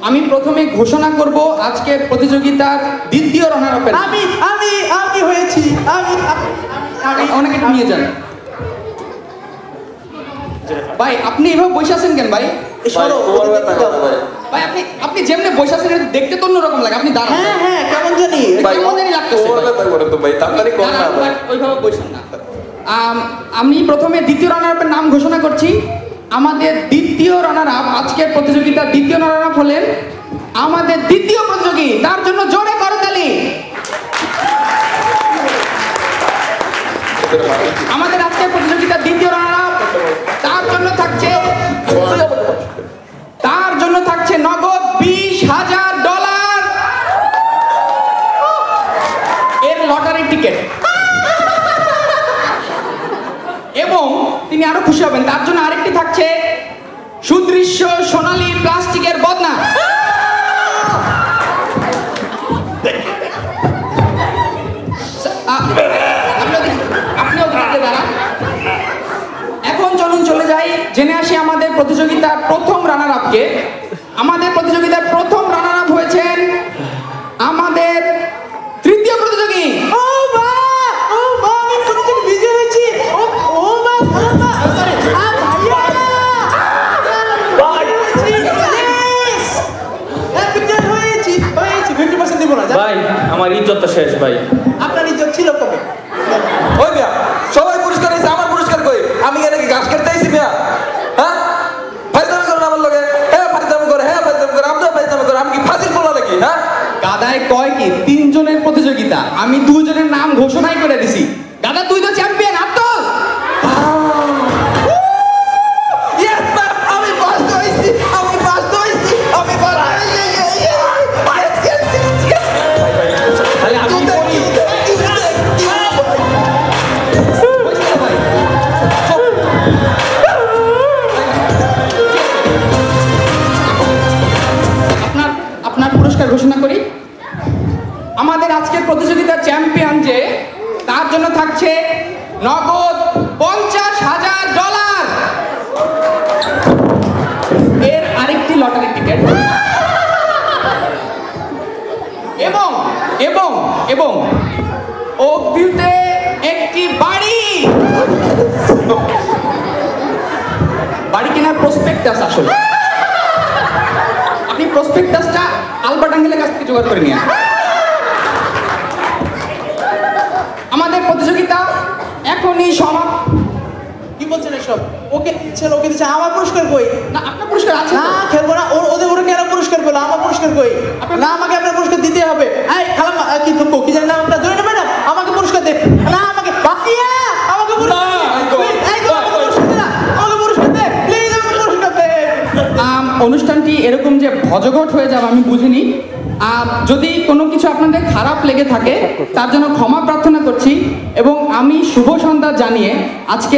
আমি প্রথমে ঘোষণা করব আজকের প্রতিযোগিতার দ্বিতীয় রানার আপের। আমি আমি আমি হয়েছি, আমি আমি অনেকে নিয়ে যান। ভাই আপনি এভাবে বসে আছেন কেন ভাই? ভাই আপনি যেমনি বসে আছেন এটা দেখতে তো অন্যরকম লাগে, আপনি দাঁড়ান। হ্যাঁ হ্যাঁ কেমন জানি কেমন জানি লাগতেছে। ওইভাবে বসেন না। আমি প্রথমে দ্বিতীয় রানার আপের নাম ঘোষণা করছি। আমাদের দ্বিতীয় রানার আপ, আজকের প্রতিযোগিতার দ্বিতীয় রানার আপ হলেন আমাদের দ্বিতীয় প্রতিযোগী, তার জন্য জোরে করতালি। আমাদের আজকের প্রতিযোগিতার দ্বিতীয় রানার আপ, তার জন্য থাকছে নগদ $20,000 এর লটারি টিকিট, এবং তিনি আরো খুশি হবেন, তার জন্য আরেকটি থাকছে সুদৃশ্য সোনালী প্লাস্টিকের বদনা। আপনিও দেখতে দাঁড়ান। এখন চলুন চলে যাই, জেনে আসি আমাদের প্রতিযোগিতার প্রথম রানার আপকে। আমাদের প্রতিযোগিতার প্রথম রানার আপ হয়েছেন আমাদের তৃতীয় প্রতিযোগী শেষ ভাই। আপনার ইজ্জত ছিল কবে? ওই মিয়া সবাই পুরস্কার হয়েছে, আমার পুরস্কার কই? আমি কেন কি ঘাস কাটতে আইছি মিয়া? হ্যাঁ ফাইজলামি করেন আমার লগে, হ্যাঁ ফাইজলামি করে, হ্যাঁ ফাইজলামি করে, আপনার ফাইজলামি করে, আমি কি ফাজিল বলা নাকি? হ্যাঁ গাদায় কয় কি 3 জনের প্রতিযোগিতা, আমি 2 জনের নাম ঘোষণাই করে দিছি। গাদা তুই তো চ্যাম্পিয়ন, হাত তোল। Yes, ma'am! আমি ফার্স্ট হইছি, আমি ফার্স্ট হইছি, আমি ফার্স্ট হইছি। তাহলে আমি বলি আপনার পুরস্কার ঘোষণা করি। আমাদের আজকের প্রতিযোগিতার চ্যাম্পিয়ন যে, তার জন্য থাকছে নগদ $50,000। এর আরেকটি লটারি টিকিট এবং এবং এবং অভিতে একটি বাড়ি কেনার প্রসপেক্টাস। আসলে আপনি প্রসপেক্টাসটা আলবার্ট আঙ্কেলের কাছ থেকে জোগাড় করে নিয়ে আমাদের প্রতিযোগিতা এখনই সমাপ্ত। কি বলছেন এসব? ওকে দিচ্ছেন, ওকে দিচ্ছেন, আমার পুরস্কার কই? না, আপনার পুরস্কার আছে না, তো? খেলবো না। ওদের ওরা কেন পুরস্কার পেলো? আমার পুরস্কার কই? না, আমাকে আপনার পুরস্কার দিতে হবে। এই খালাম কি তো কি জানি না, আমরা ধরে না ম্যাডাম, আমাকে পুরস্কার দে। না, আমাকে বাকিয়া আমাকে পুরস্কার দে। এই গো, আমাকে পুরস্কার দে না, আমাকে পুরস্কার দে প্লিজ, আমাকে পুরস্কার দে। অনুষ্ঠানটি এরকম যে ভজঘট হয়ে যাবে আমি বুঝিনি। যদি কোনো কিছু আপনাদের খারাপ লেগে থাকে তার জন্য ক্ষমা প্রার্থনা করছি এবং আমি শুভ সন্ধ্যা জানিয়ে আজকে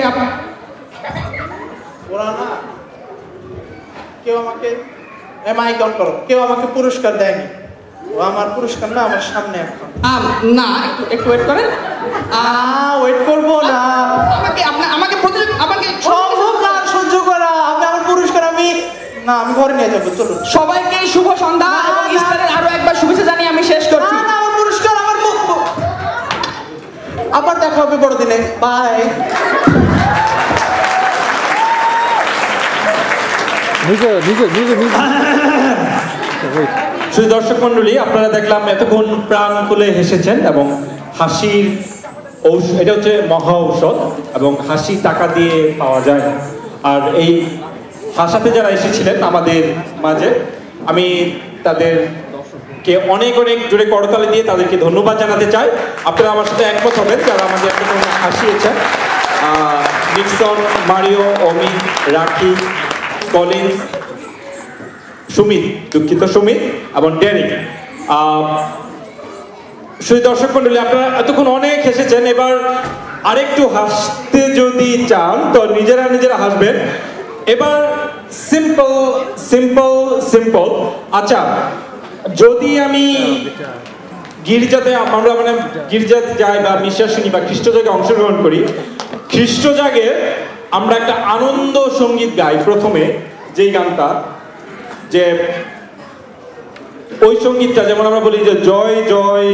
ওরা না, কেউ আমাকে মাইক অন করো, কেউ আমাকে পুরস্কার দেয়নি। ও আমার পুরস্কার না, আমার সামনে এখন। না, একটু ওয়েট করেন। ওয়েট করবো না, আমাকে সম্ভব না সহ্য করা। আমি আমার পুরস্কার আমি ঘরে নিয়ে যাবো, চলুন। সবাইকে শুভ সন্ধ্যা এবং ইস্টারের আরো একবার শুভেচ্ছা জানিয়ে আমি শেষ করছি। না, আমার পুরস্কার আমার আবার দেখা হবে বড়দিনে। বাই। শুধু দর্শক মন্ডলী, আপনারা দেখলাম এতক্ষণ প্রাণ খুলে হেসেছেন এবং হাসির এটা হচ্ছে মহা ঔষধ এবং হাসি টাকা দিয়ে পাওয়া যায় না। আর এই হাসাতে যারা এসেছিলেন আমাদের মাঝে, আমি তাদেরকে অনেক অনেক জোরে করতালি দিয়ে তাদেরকে ধন্যবাদ জানাতে চাই। আপনারা আমার সাথে একমত হবেন যারা আমাদের এতক্ষণ হাসিয়েছেন। নিক্সন, মারিও, অমিত, রাখি, কলিন্স, সুমিত এবং ড্যানি। শুধু দর্শক মন্ডলী, আপনারা এতক্ষণ অনেক হেসেছেন। এবার আরেকটু হাসতে যদি চান তো নিজেরা হাসবেন। এবার সিম্পল সিম্পল সিম্পল। আচ্ছা, যদি আমি গির্জাতে গির্জাতে যাই বা বিশ্বাস শুনি বা খ্রিস্টজাগে অংশগ্রহণ করি, খ্রিস্টজাগে আমরা একটা আনন্দ সঙ্গীত গাই প্রথমে, যেই গানটা, যে ওই সঙ্গীতটা যেমন আমরা বলি যে জয় জয়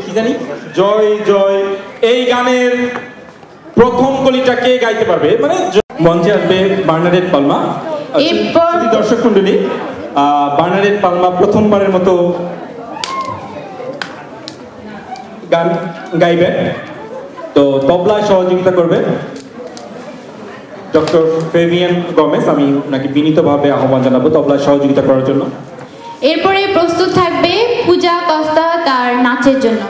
কি জানি, জয় জয়। এই গানের প্রথম কলিটা কে গাইতে পারবে? মানে মঞ্চে আসবে বার্নাডেট পালমা। দর্শক মন্ডলী, বার্নাডেট পালমা প্রথমবারের মতো গান গাইবেন। তো তবলায় সহযোগিতা করবে ডক্টর ফেভিয়ান গমেজ। আমি ওনাকে বিনীতভাবে আহ্বান জানাবো তবলায় সহযোগিতা করার জন্য। এরপরে প্রস্তুত থাকবে পূজা কস্তা তার নাচের জন্য।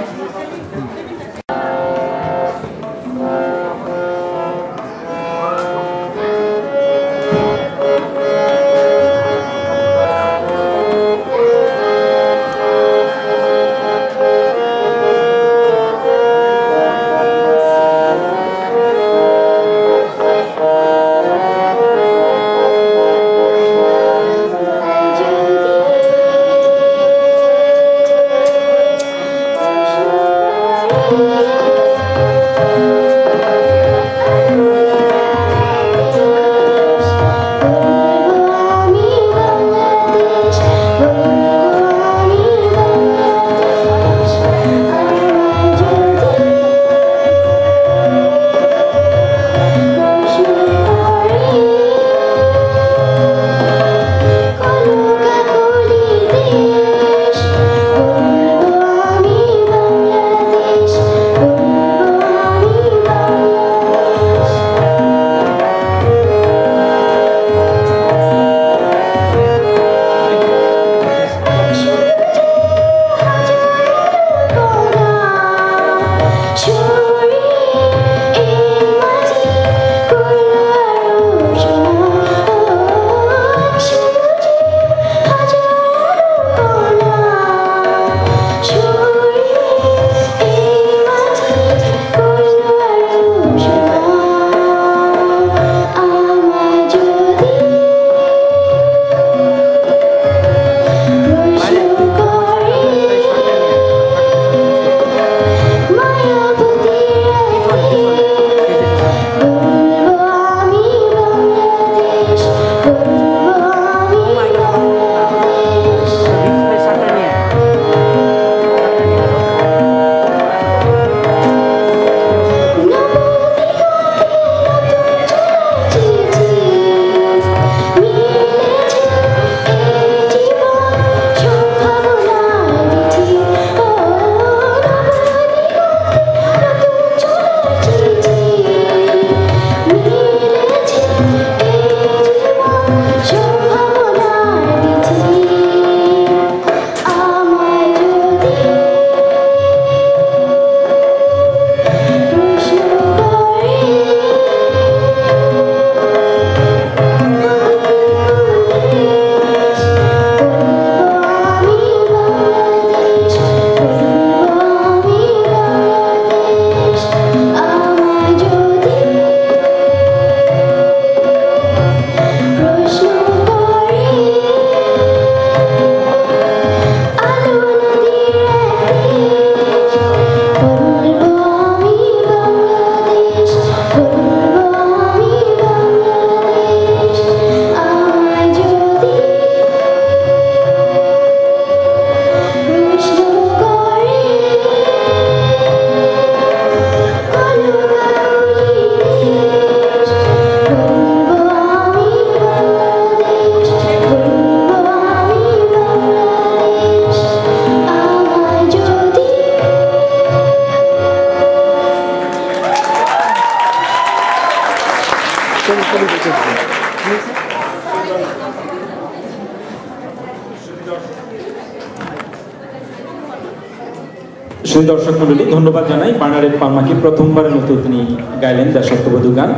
সেই দর্শক মন্ডলী, ধন্যবাদ জানাই বানারের পালমাকে, প্রথমবারের মতো তিনি গাইলেন দাসত্ববধূ গান।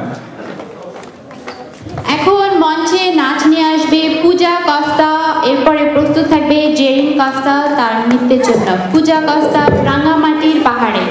এখন মঞ্চে নাচ নিয়ে আসবে পূজা কস্তা, এরপরে প্রস্তুত থাকবে জেরিন কস্তা তার নৃত্যের জন্য। পূজা কস্তা রাঙামাটির পাহাড়ে।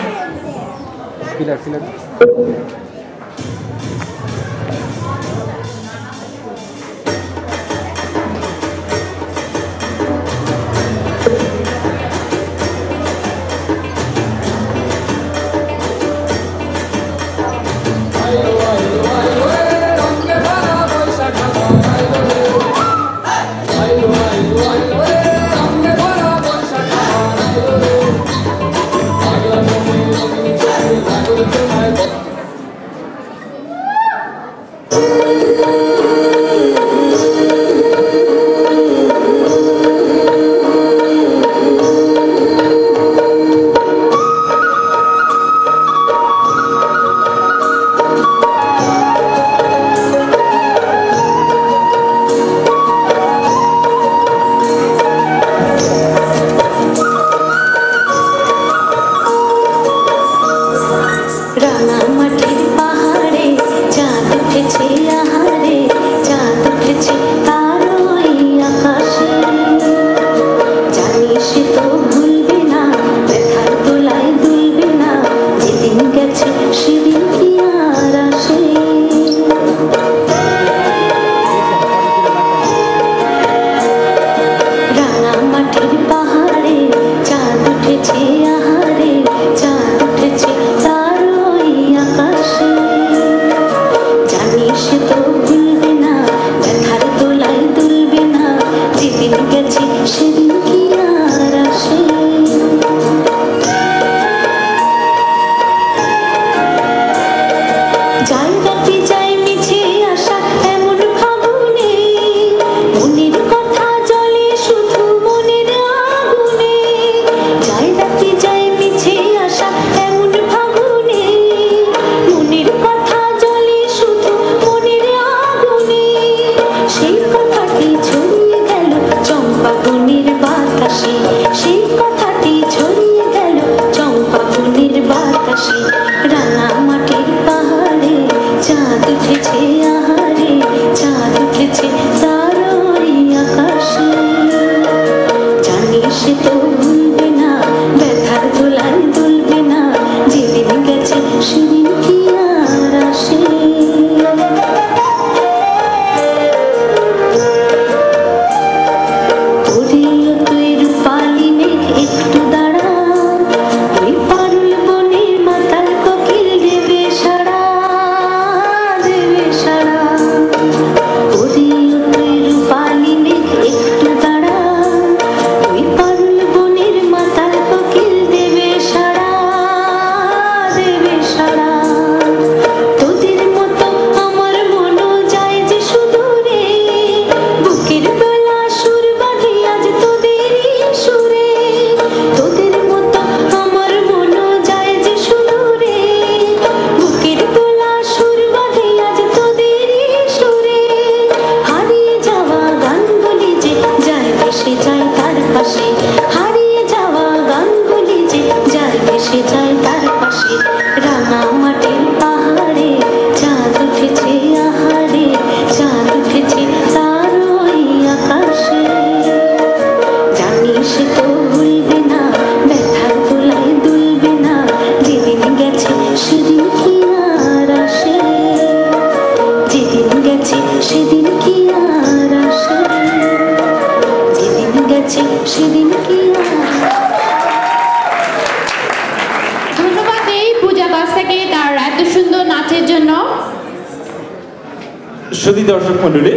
সুধী দর্শক মন্ডলী,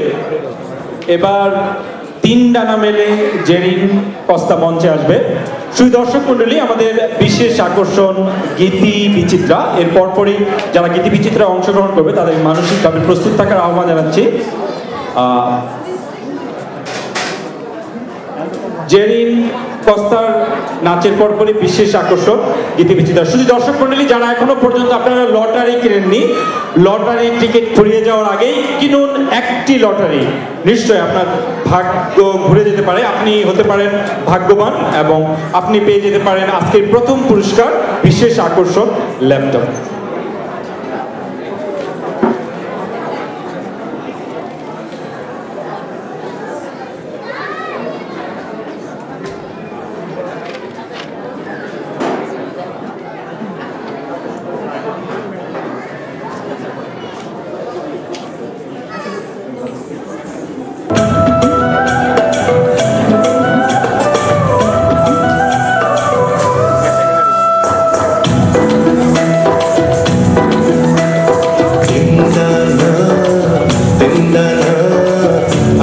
এবার তিন ডানা মেলে জেরিন কস্তা মঞ্চে আসবে। সুধী দর্শক মন্ডলী, আমাদের বিশেষ আকর্ষণ গীতি বিচিত্রা। এর পরপরই যারা গীতি বিচিত্রা অংশগ্রহণ করবে তাদের মানসিকভাবে প্রস্তুত থাকার আহ্বান জানাচ্ছি। জেরিন কস্তার নাচের পরপরই বিশেষ আকর্ষণ গীতি বিচিত্রা। শুধু দর্শক মন্ডলী, যারা এখনো পর্যন্ত আপনারা লটারি কিনেননি, লটারির টিকিট ফুরিয়ে যাওয়ার আগেই কিনুন একটি লটারি, নিশ্চয় আপনার ভাগ্য ঘুরে যেতে পারে, আপনি হতে পারেন ভাগ্যবান এবং আপনি পেয়ে যেতে পারেন আজকের প্রথম পুরস্কার, বিশেষ আকর্ষণ ল্যাপটপ।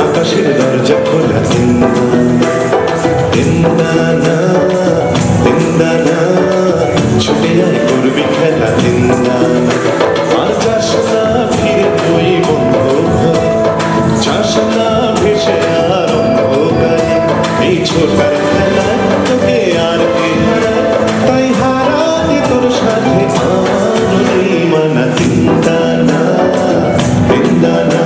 আকাশের দরজা খোলা দিনদানা দিনদানা ছুটে আয় করবি খেলা দিনদানা আর যাস না ফিরে তুই বন্ধু ঘরে যাস না ভেসে আর অন্ধকারে এই ছোটার খেলায় তোকে আর কে হারায় তাই হারাতে তোর সাথে আমার মানা দিনদানা দিনদানা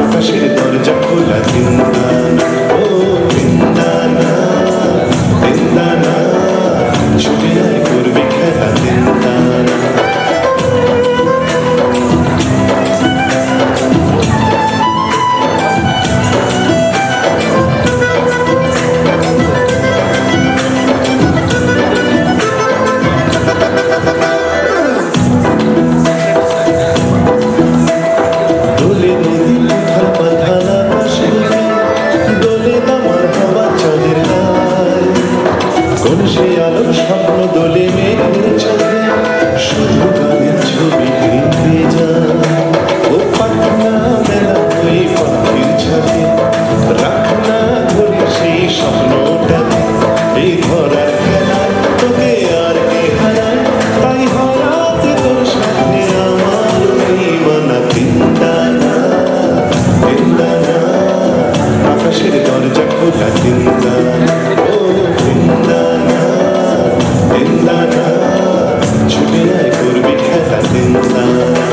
আকাশের দরজা খোলা দিনদানা ও দিনদানা দিনদানা ছুটে আয় করবি খেলা দিনদানা দোলে নদী উথাল পাথাল আকাশে দোলে দামার হাওয়া চাঁদের গায়ে কোন সে আলোর স্বপ্ন দোলে মেঘের চোখে শুধু গানের ছবি ভেঙে যায় ও পাখনা মেলা ওই পাখির ঝাঁকে রাখ না ধরে সেই স্বপ্নটাকে এই ধরার খেলায় তোকে আর কে হারায় তাই হারাতে তোর সাথে আমার মানা দিনদানা দিনদানা আকাশের দরজা খোলা দিনদানা ও দিনদানা দিনদানা ছুটে আয় করবি খেলা দিনদানা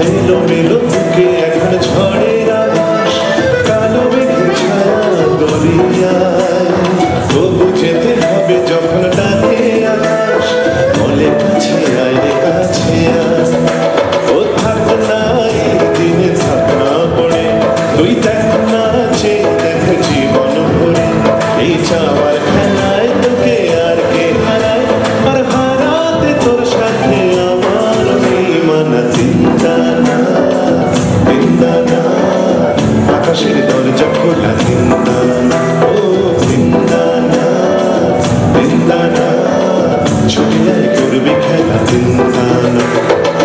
এলো মেলো বুকে এখন ঝড়ের আভাস কালো মেঘের ছায়া দরিয়ায় তবু যেতে হবে যখন ডাকে আকাশ বলে কাছে আয় রে কাছে আয় ও থাক না এই দিনে থাক না পড়ে তুই দেখ না চেয়ে দেখ জীবন ভরে এই চাওয়ার খেলায় তোকে আর কে হারায় আর হারাতে তোর সাথে আমার মানা দিনদানা দিনদানা আকাশের দরজা খোলা দিনদানা ও দিনদানা দিনদানা ছুটে আয় করবি খেলা দিনদানা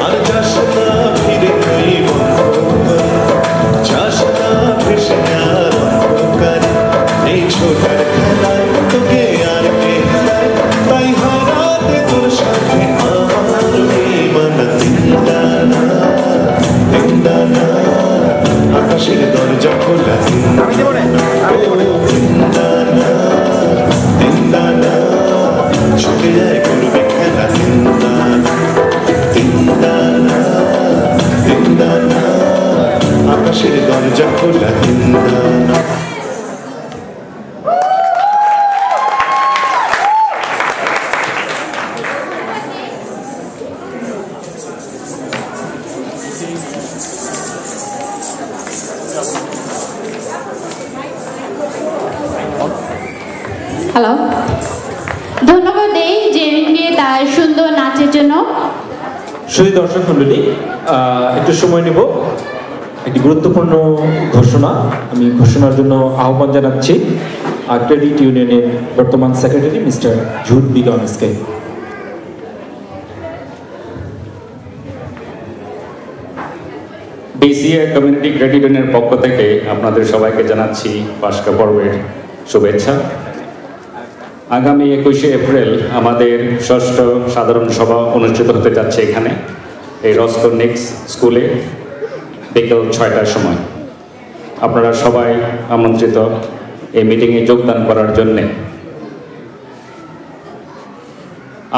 আর যাস না ফিরে তুই বন্ধুকারে যাস না ভেসে আর অন্ধকারে এই ছোটার খেলায় তোকে আর কে হারায় তাই হারাতে তোর সাথে আমার মানা দিনদানা দিনদানা আকাশের দরজা খোলা দিনদানা ও দিনদানা দিনদানা ছুটে যায় করবে খেলা দিনদানা দিনদানা দিনদানা আকাশের দরজা খোলা দিনদানা হ্যালো, ধন্যবাদ দেই জেরিনকে তার সুন্দর নাচের জন্য। শুধু দর্শক মন্ডলী, একটু সময় নেব, একটি গুরুত্বপূর্ণ ঘোষণা। আমি ঘোষণার জন্য আহ্বান জানাচ্ছি ক্রেডিট ইউনিয়নের বর্তমান সেক্রেটারি মিস্টার ঝুট বিগনসকে। ডিসিএ কমিউনিটি ক্রেডিট ইউনিয়নের পক্ষ থেকে আপনাদের সবাইকে জানাচ্ছি পাশকা পর্বের শুভেচ্ছা। আগামী 21শে এপ্রিল আমাদের ষষ্ঠ সাধারণ সভা অনুষ্ঠিত হতে যাচ্ছে এখানে এই রসকনিক্স স্কুলে বিকেল 6টার সময়। আপনারা সবাই আমন্ত্রিত এই মিটিংয়ে যোগদান করার জন্যে।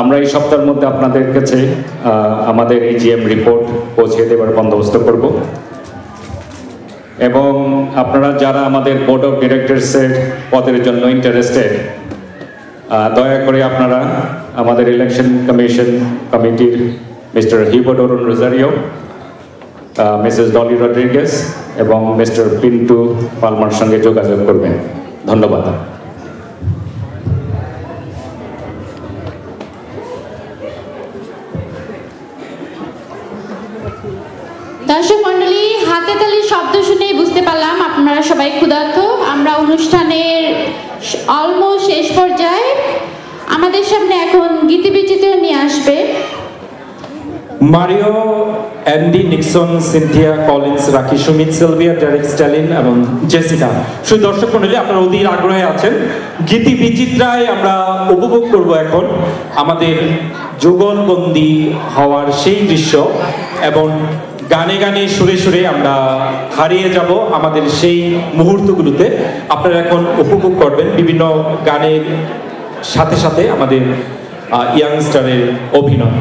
আমরা এই সপ্তাহের মধ্যে আপনাদের কাছে আমাদের EGM রিপোর্ট পৌঁছে দেওয়ার বন্দোবস্ত করব এবং আপনারা যারা আমাদের বোর্ড অফ ডিরেক্টরসের পদের জন্য ইন্টারেস্টেড, দয়া করে আপনারা আমাদের ইলেকশন কমিশন কমিটির মিস্টার হিউবার্ট অরুণ রোজারিও, মিসেস ডলি রড্রিগেজ এবং মিস্টার পিন্টু পালমার সঙ্গে যোগাযোগ করবেন। ধন্যবাদ। দর্শক মণ্ডলী, হাতে তালির শব্দ শুনেই বুঝতে পারলাম আপনারা সবাই ক্ষুধার্ত। আমরা অনুষ্ঠানের অলমোস্ট শেষ পর্যায়ে। আমাদের সামনে এখন গীতিবিচিত্র নিয়ে আসবে Mario, Andy, Nixon, Cynthia, Collins, Rakhi, Sumit, Sylvia, Derek, Stalin এবং জেসিকা। শুধু দর্শক মণ্ডলী, আপনারা অধীর আগ্রহে আছেন। গীতি বিচিত্রায় আমরা উপভোগ করব এখন আমাদের যুগলবন্দি হওয়ার সেই দৃশ্য এবং গানে গানে সুরে সুরে আমরা হারিয়ে যাব আমাদের সেই মুহূর্তগুলোতে। আপনারা এখন উপভোগ করবেন বিভিন্ন গানের সাথে সাথে আমাদের ইয়াংস্টারের অভিনয়।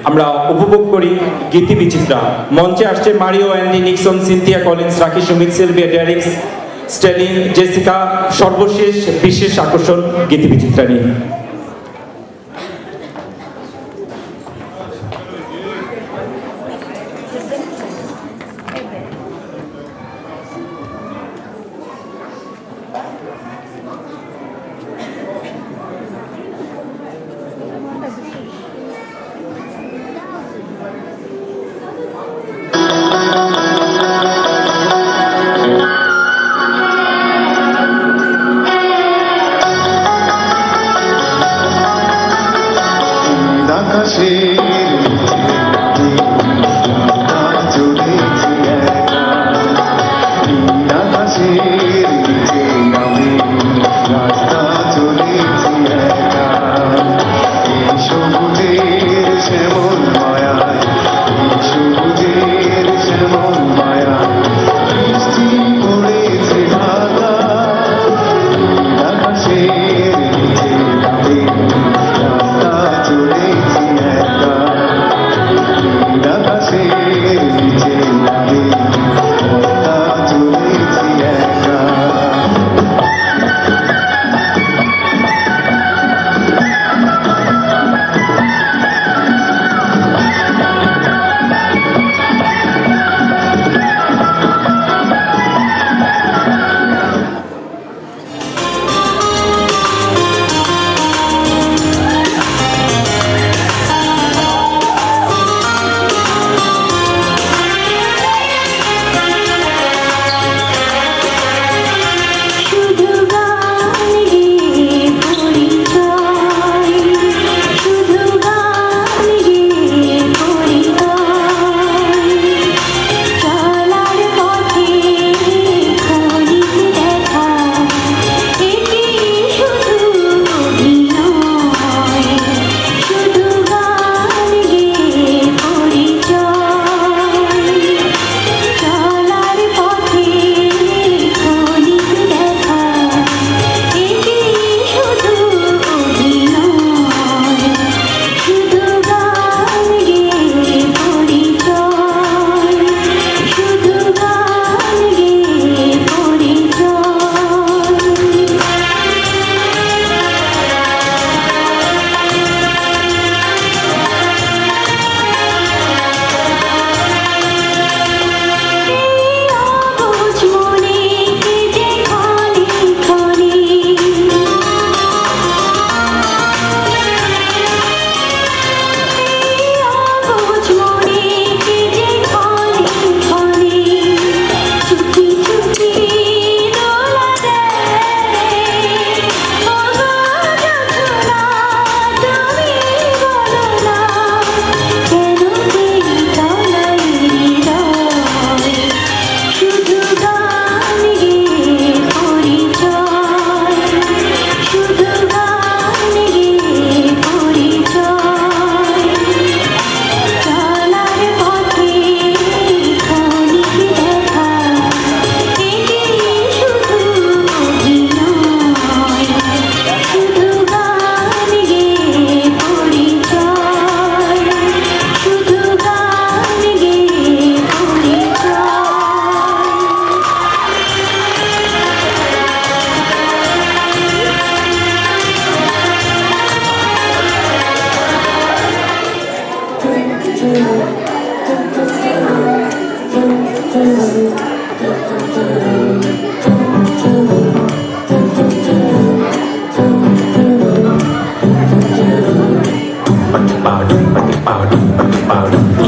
আমরা উপভোগ করি গীতি বিচিত্রা। মঞ্চে আসছে Mario, Andy, Nixon, Cynthia, Collins, Rakhi, Sumit, Sylvia, Derek, Stalin, Jessica, সর্বশেষ বিশেষ আকর্ষণ গীতি বিচিত্রা নিয়ে। রাস্তা চলেছি একা।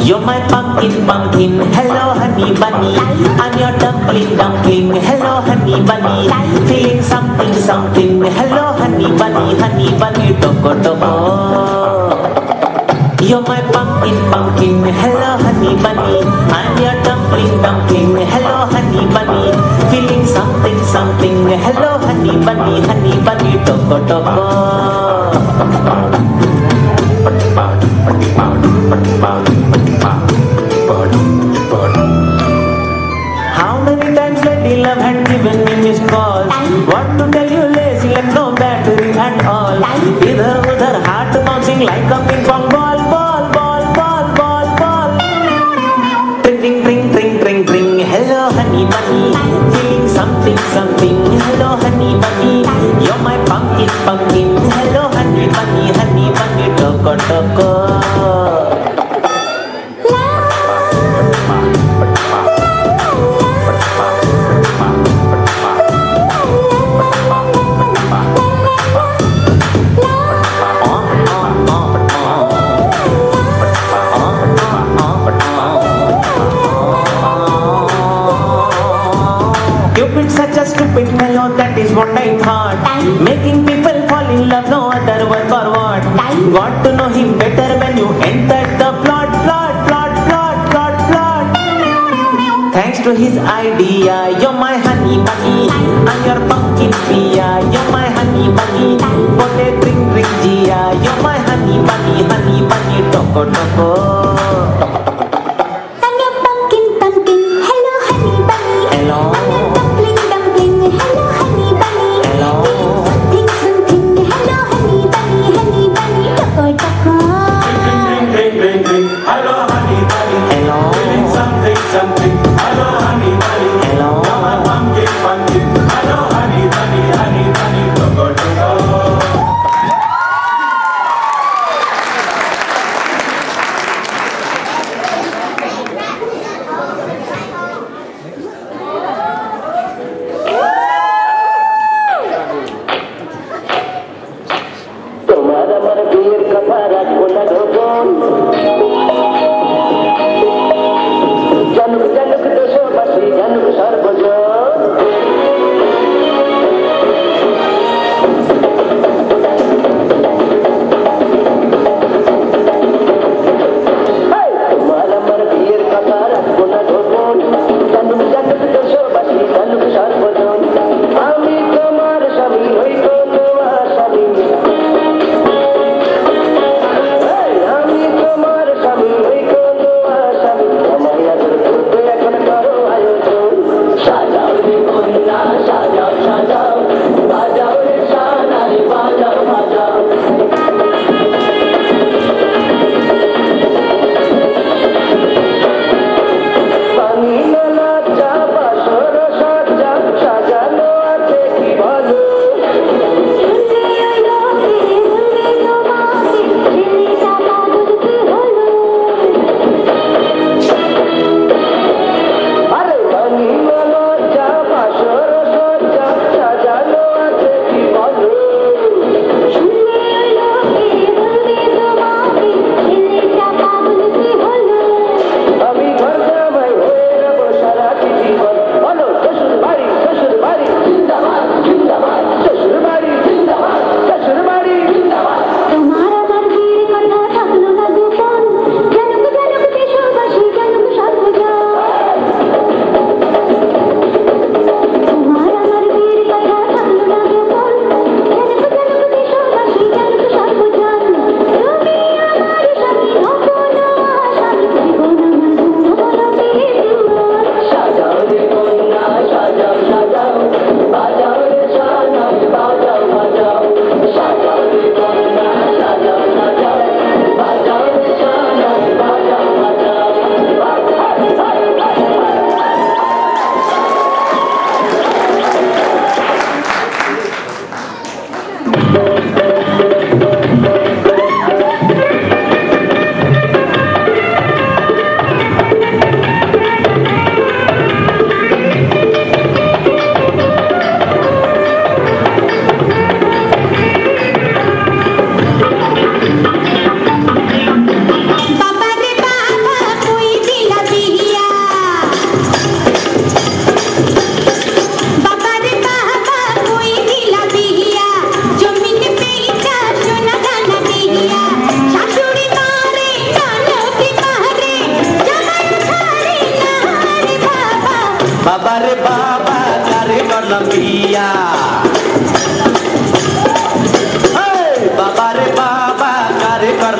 You're my pumpkin, pumpkin, hello honey bunny. I'm your dumpling, dumpling, hello honey bunny. Feeling something, something, hello honey bunny, toko toko. You're my pumpkin, pumpkin, hello honey bunny. I'm your dumpling, dumpling, hello honey bunny. Feeling something, something, hello honey bunny, toko toko. How many times lady love had given me missed calls? What to tell you, lazy left no battery at all. Idhar udhar heart bouncing like a ping pong ball, ball, ball, ball, ball, ball. Tring, tring, tring, tring, tring, tring. Hello honey bunny, feeling something, something. Hello honey bunny, you're my pumpkin, pumpkin. Hello honey bunny, toko toko. Cupid's such a stupid fellow, that is what I thought. Making people fall in love, no other word for what. Got to know him better when you entered the plot. Thanks to his idea, you're my honey bunny. I'm your pumpkin pia, you're my honey bunny. Bote drink drink jia, you're my honey bunny, toko toko. I'm your pumpkin, pumpkin, hello honey bunny. Hello. I'm your dumpling, dumpling, hello honey bunny. Hello. Feeling something, something, hello honey bunny, toko toko. Ring, ring, ring, hello honey bunny. Hello. Feeling something, something, hello honey bunny. Hello. You're my pumpkin, pumpkin, hello honey bunny, toko toko.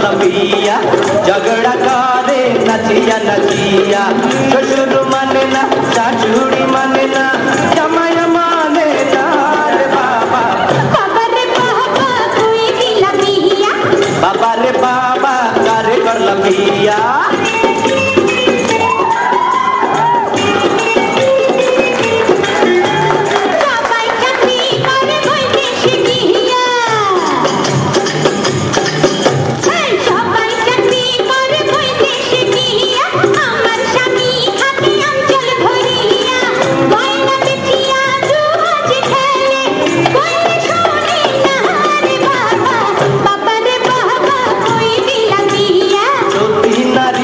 लंबिया झगड़ा करे नचिया नचिया ससुर माने ना सासुरी माने ना जमाय माने ना रे बाबा बाबा रे बाबा कोई दिला बिया बाबा रे बाबा करे कर लंबिया সবাই চাকরি করে বৈদেশে গিয়া সবাই চাকরি করে বৈদেশে গিয়া আমার স্বামী থাকে অঞ্চল ভরিয়া গয়না বেচিয়া দুহাজ খেলে কইলে শুনি না রে বাবা বাবা রে বাবা কই দিলা বিয়া চৌধুরী নারী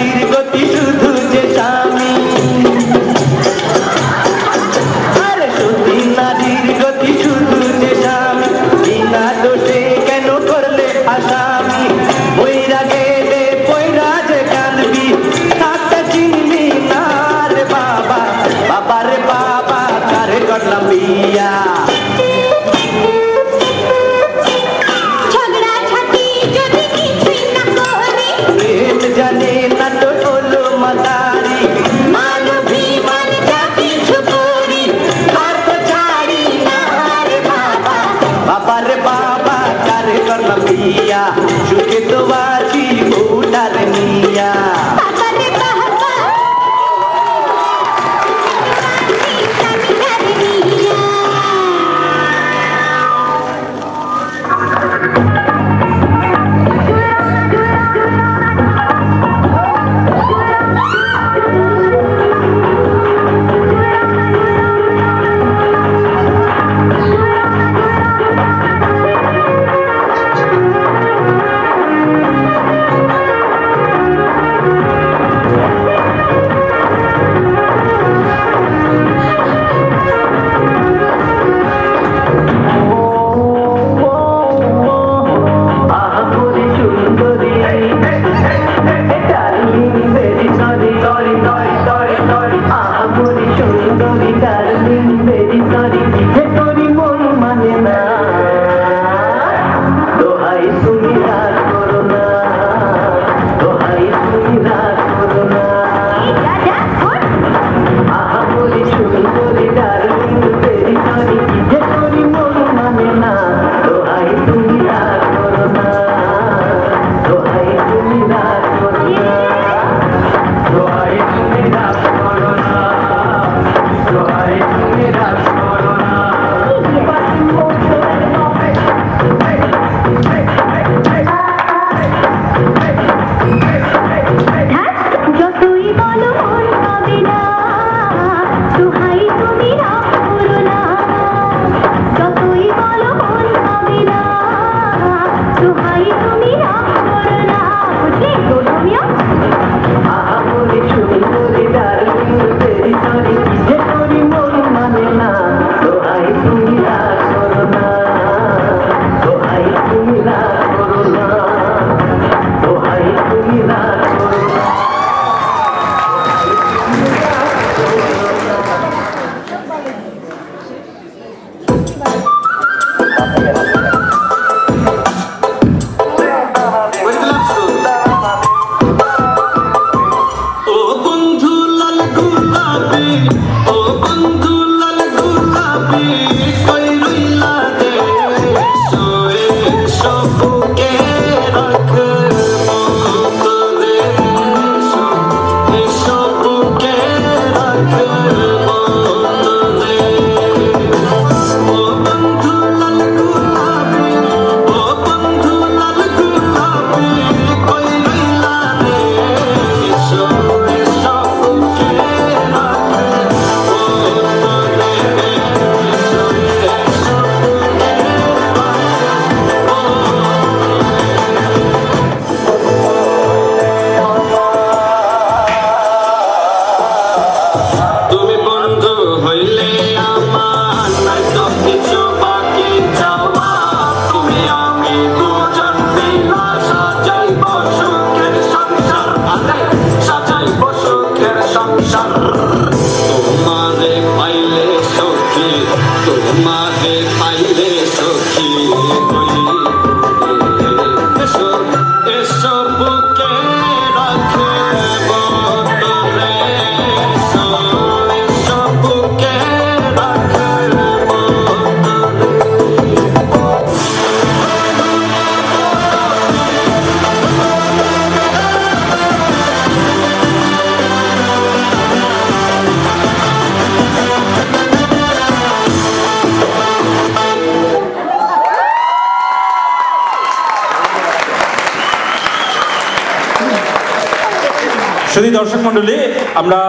শুধু দর্শক মণ্ডলী, আমরা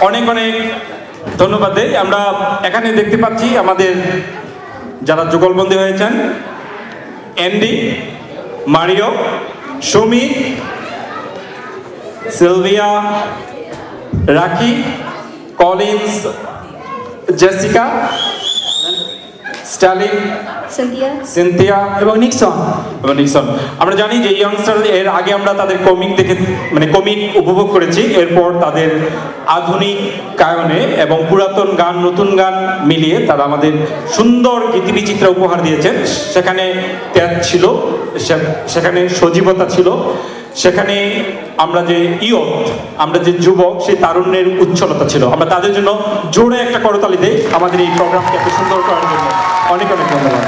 অনেক অনেক ধন্যবাদ দেই। আমরা এখানে দেখতে পাচ্ছি আমাদের যারা যুগলবন্দী হয়েছেন, অ্যান্ডি, মারিও, সুমি, সিলভিয়া, রাখি, কলিন্স, জেসিকা, স্টালিন, সিনথিয়া এবং নিক্সন। আমরা জানি যে ইয়ংস্টার এর আগে আমরা তাদের কমিক দেখে কমিক উপভোগ করেছি, এরপর তাদের আধুনিক গায়নে এবং পুরাতন গান নতুন গান মিলিয়ে তারা আমাদের সুন্দর গীতিবিচিত্রা উপহার দিয়েছেন। সেখানে ত্যাগ ছিল, সেখানে সজীবতা ছিল, সেখানে আমরা যে আমরা যে যুবক সেই তারুণ্যের উচ্ছলতা ছিল। আমরা তাদের জন্য জোরে একটা করতালি দেই আমাদের এই প্রোগ্রামকে এত সুন্দর করার জন্য। অনেক অনেক ধন্যবাদ।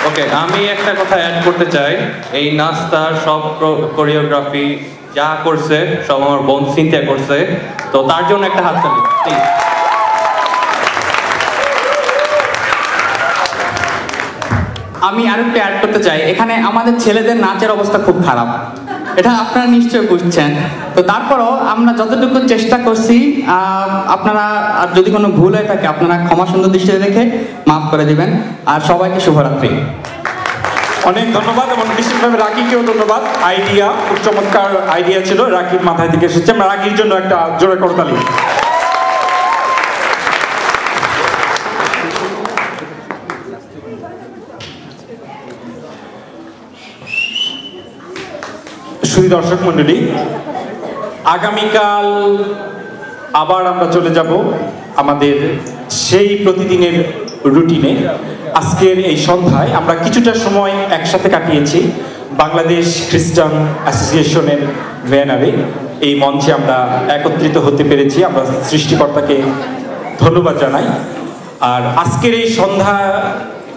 ওকে, আমি একটা কথা অ্যাড করতে চাই। এই নাচটার সব কোরিওগ্রাফি যা করছে সব আমার বোন সিনথিয়া করছে, তো তার জন্য একটা হাততালি। আমি আরেকটা অ্যাড করতে চাই, এখানে আমাদের ছেলেদের নাচের অবস্থা খুব খারাপ, এটা আপনারা নিশ্চয়ই বুঝছেন। তো তারপরও আমরা যতটুকু চেষ্টা করছি, আপনারা আর যদি কোনো ভুল হয়ে থাকে আপনারা ক্ষমা সুন্দর দৃষ্টিতে দেখে মাফ করে দিবেন। আর সবাইকে শুভরাত্রি। অনেক ধন্যবাদ এবং বিশেষভাবে রাকিকেও ধন্যবাদ। আইডিয়া খুব চমৎকার আইডিয়া ছিল, রাকির মাথায় থেকে এসেছে। আমরা রাকির জন্য একটা জোরে করতালি। শুধু দর্শক মন্ডলী, আগামীকাল আবার আমরা চলে যাব আমাদের সেই প্রতিদিনের রুটিনে। আজকের এই সন্ধ্যায় আমরা কিছুটা সময় একসাথে কাটিয়েছি বাংলাদেশ খ্রিস্টান অ্যাসোসিয়েশনের ব্যানারে। এই মঞ্চে আমরা একত্রিত হতে পেরেছি, আমরা সৃষ্টিকর্তাকে ধন্যবাদ জানাই। আর আজকের এই সন্ধ্যা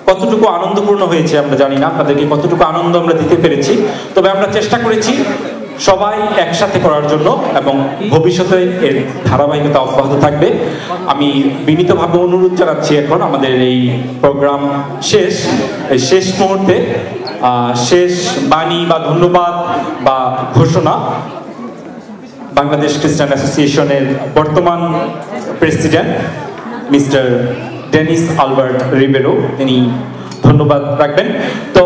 কতটুকু আনন্দপূর্ণ হয়েছে আমরা জানি না, আপনাদেরকে কতটুকু আনন্দ আমরা দিতে পেরেছি, তবে আমরা চেষ্টা করেছি সবাই একসাথে করার জন্য এবং ভবিষ্যতে এর ধারাবাহিকতা অব্যাহত থাকবে। আমি বিনীতভাবে অনুরোধ জানাচ্ছি এখন আমাদের এই প্রোগ্রাম শেষ মুহূর্তে শেষ বাণী বা ধন্যবাদ বা ঘোষণা বাংলাদেশ খ্রিস্টান অ্যাসোসিয়েশনের বর্তমান president mister Dennis Albert Ribeiro, তিনি ধন্যবাদ রাখবেন। তো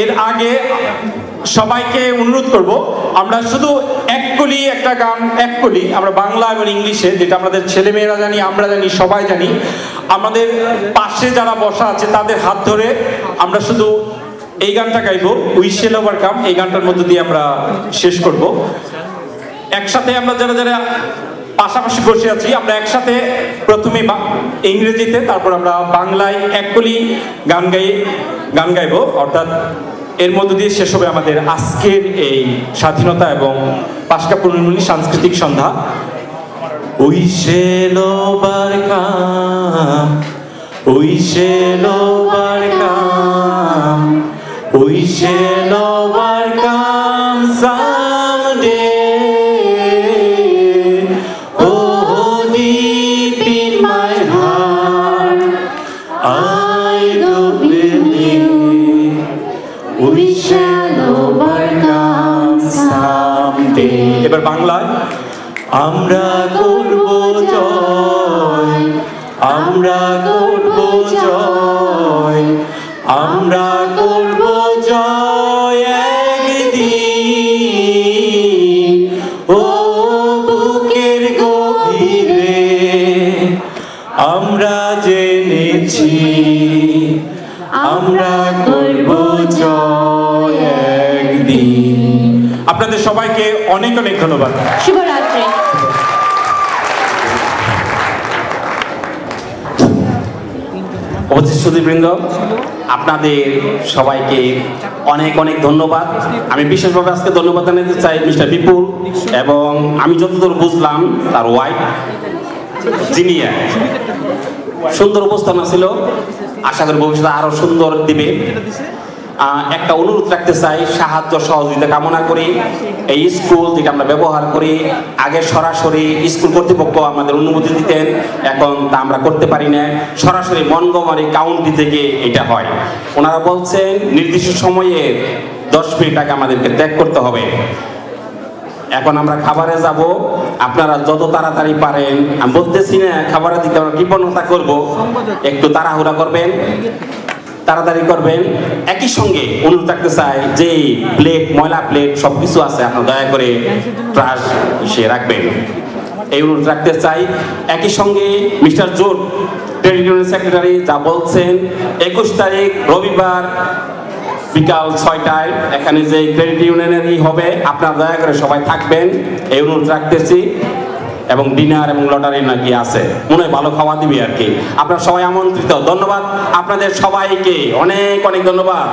এর আগে সবাইকে অনুরোধ করব, আমরা শুধু একটা গান আমরা বাংলা এবং ইংলিশে, যেটা আমাদের ছেলেমেয়েরা জানি, আমরা জানি, সবাই জানি। আমাদের পাশে যারা বসা আছে তাদের হাত ধরে আমরা শুধু এই গানটা গাইবো, উই শ্যাল ওভারকাম। এই গানটার মধ্যে দিয়ে আমরা শেষ করব। একসাথে আমরা যারা যারা পাশাপাশি বসে আছি, আমরা একসাথে প্রথমে ইংরেজিতে, তারপর আমরা বাংলায় গান গাইবো, অর্থাৎ এর মধ্য দিয়ে শেষ হবে আমাদের আজকের এই স্বাধীনতা এবং পাশকা পূর্ণিমা সাংস্কৃতিক সন্ধ্যা। We shall overcome, we shall overcome, we shall overcome someday. এবার বাংলায়, আমরা করব জয়, আমরা করব জয়, আমরা করব জয় একদিন, ও বুকের গভীরে আমরা জেনেছি, আমরা করব জয় একদিন। আপনাদের সবাইকে অনেক অনেক ধন্যবাদ। শুভরাত্রি। উপস্থিত সুধীবৃন্দ, আপনাদের সবাইকে অনেক অনেক ধন্যবাদ। আমি বিশেষভাবে আজকে ধন্যবাদ জানাতে চাই মিস্টার বিপুল এবং আমি যতদূর বুঝলাম তার ওয়াইফ জিনিয়া। সুন্দর উপস্থাপনা ছিল, আশা করি ভবিষ্যতে আরো সুন্দর দিবে। একটা অনুরোধ রাখতে চাই, সাহায্য সহযোগিতা কামনা করি। এই স্কুল যেটা আমরা ব্যবহার করি, আগে সরাসরি স্কুল কর্তৃপক্ষ আমাদের অনুমতি দিতেন, এখন তা আমরা করতে পারি না। সরাসরি মনগোমারি কাউন্টি থেকে এটা হয়। ওনারা বলছেন নির্দিষ্ট সময়ে 10 মিনিট আগে আমাদেরকে ত্যাগ করতে হবে। এখন আমরা খাবারে যাব, আপনারা যত তাড়াতাড়ি পারেন, আমি বলতেছি না খাবারের দিকে আমরা কৃপণতা করব, একটু তাড়াহুড়া করবেন, তাড়াতাড়ি করবেন। একই সঙ্গে অনুরোধ রাখতে চাই যে প্লেট, ময়লা প্লেট সবকিছু আছে, আপনারা দয়া করে ট্রাশ সে রাখবেন, এই অনুরোধ রাখতে চাই। একই সঙ্গে মিস্টার জোট ট্রেড ইউনিয়ন সেক্রেটারি যা বলছেন, 21 তারিখ রবিবার বিকাল 6টায় এখানে যে ক্রেডিট ইউনিয়নেরই হবে, আপনারা দয়া করে সবাই থাকবেন, এই অনুরোধ রাখতেছি। এবং ডিনার এবং লটারি নাকি আছে, মনে হয় ভালো খাওয়া দিবি আর কি। আপনারা সবাই আমন্ত্রিত। ধন্যবাদ আপনাদের সবাইকে, অনেক অনেক ধন্যবাদ।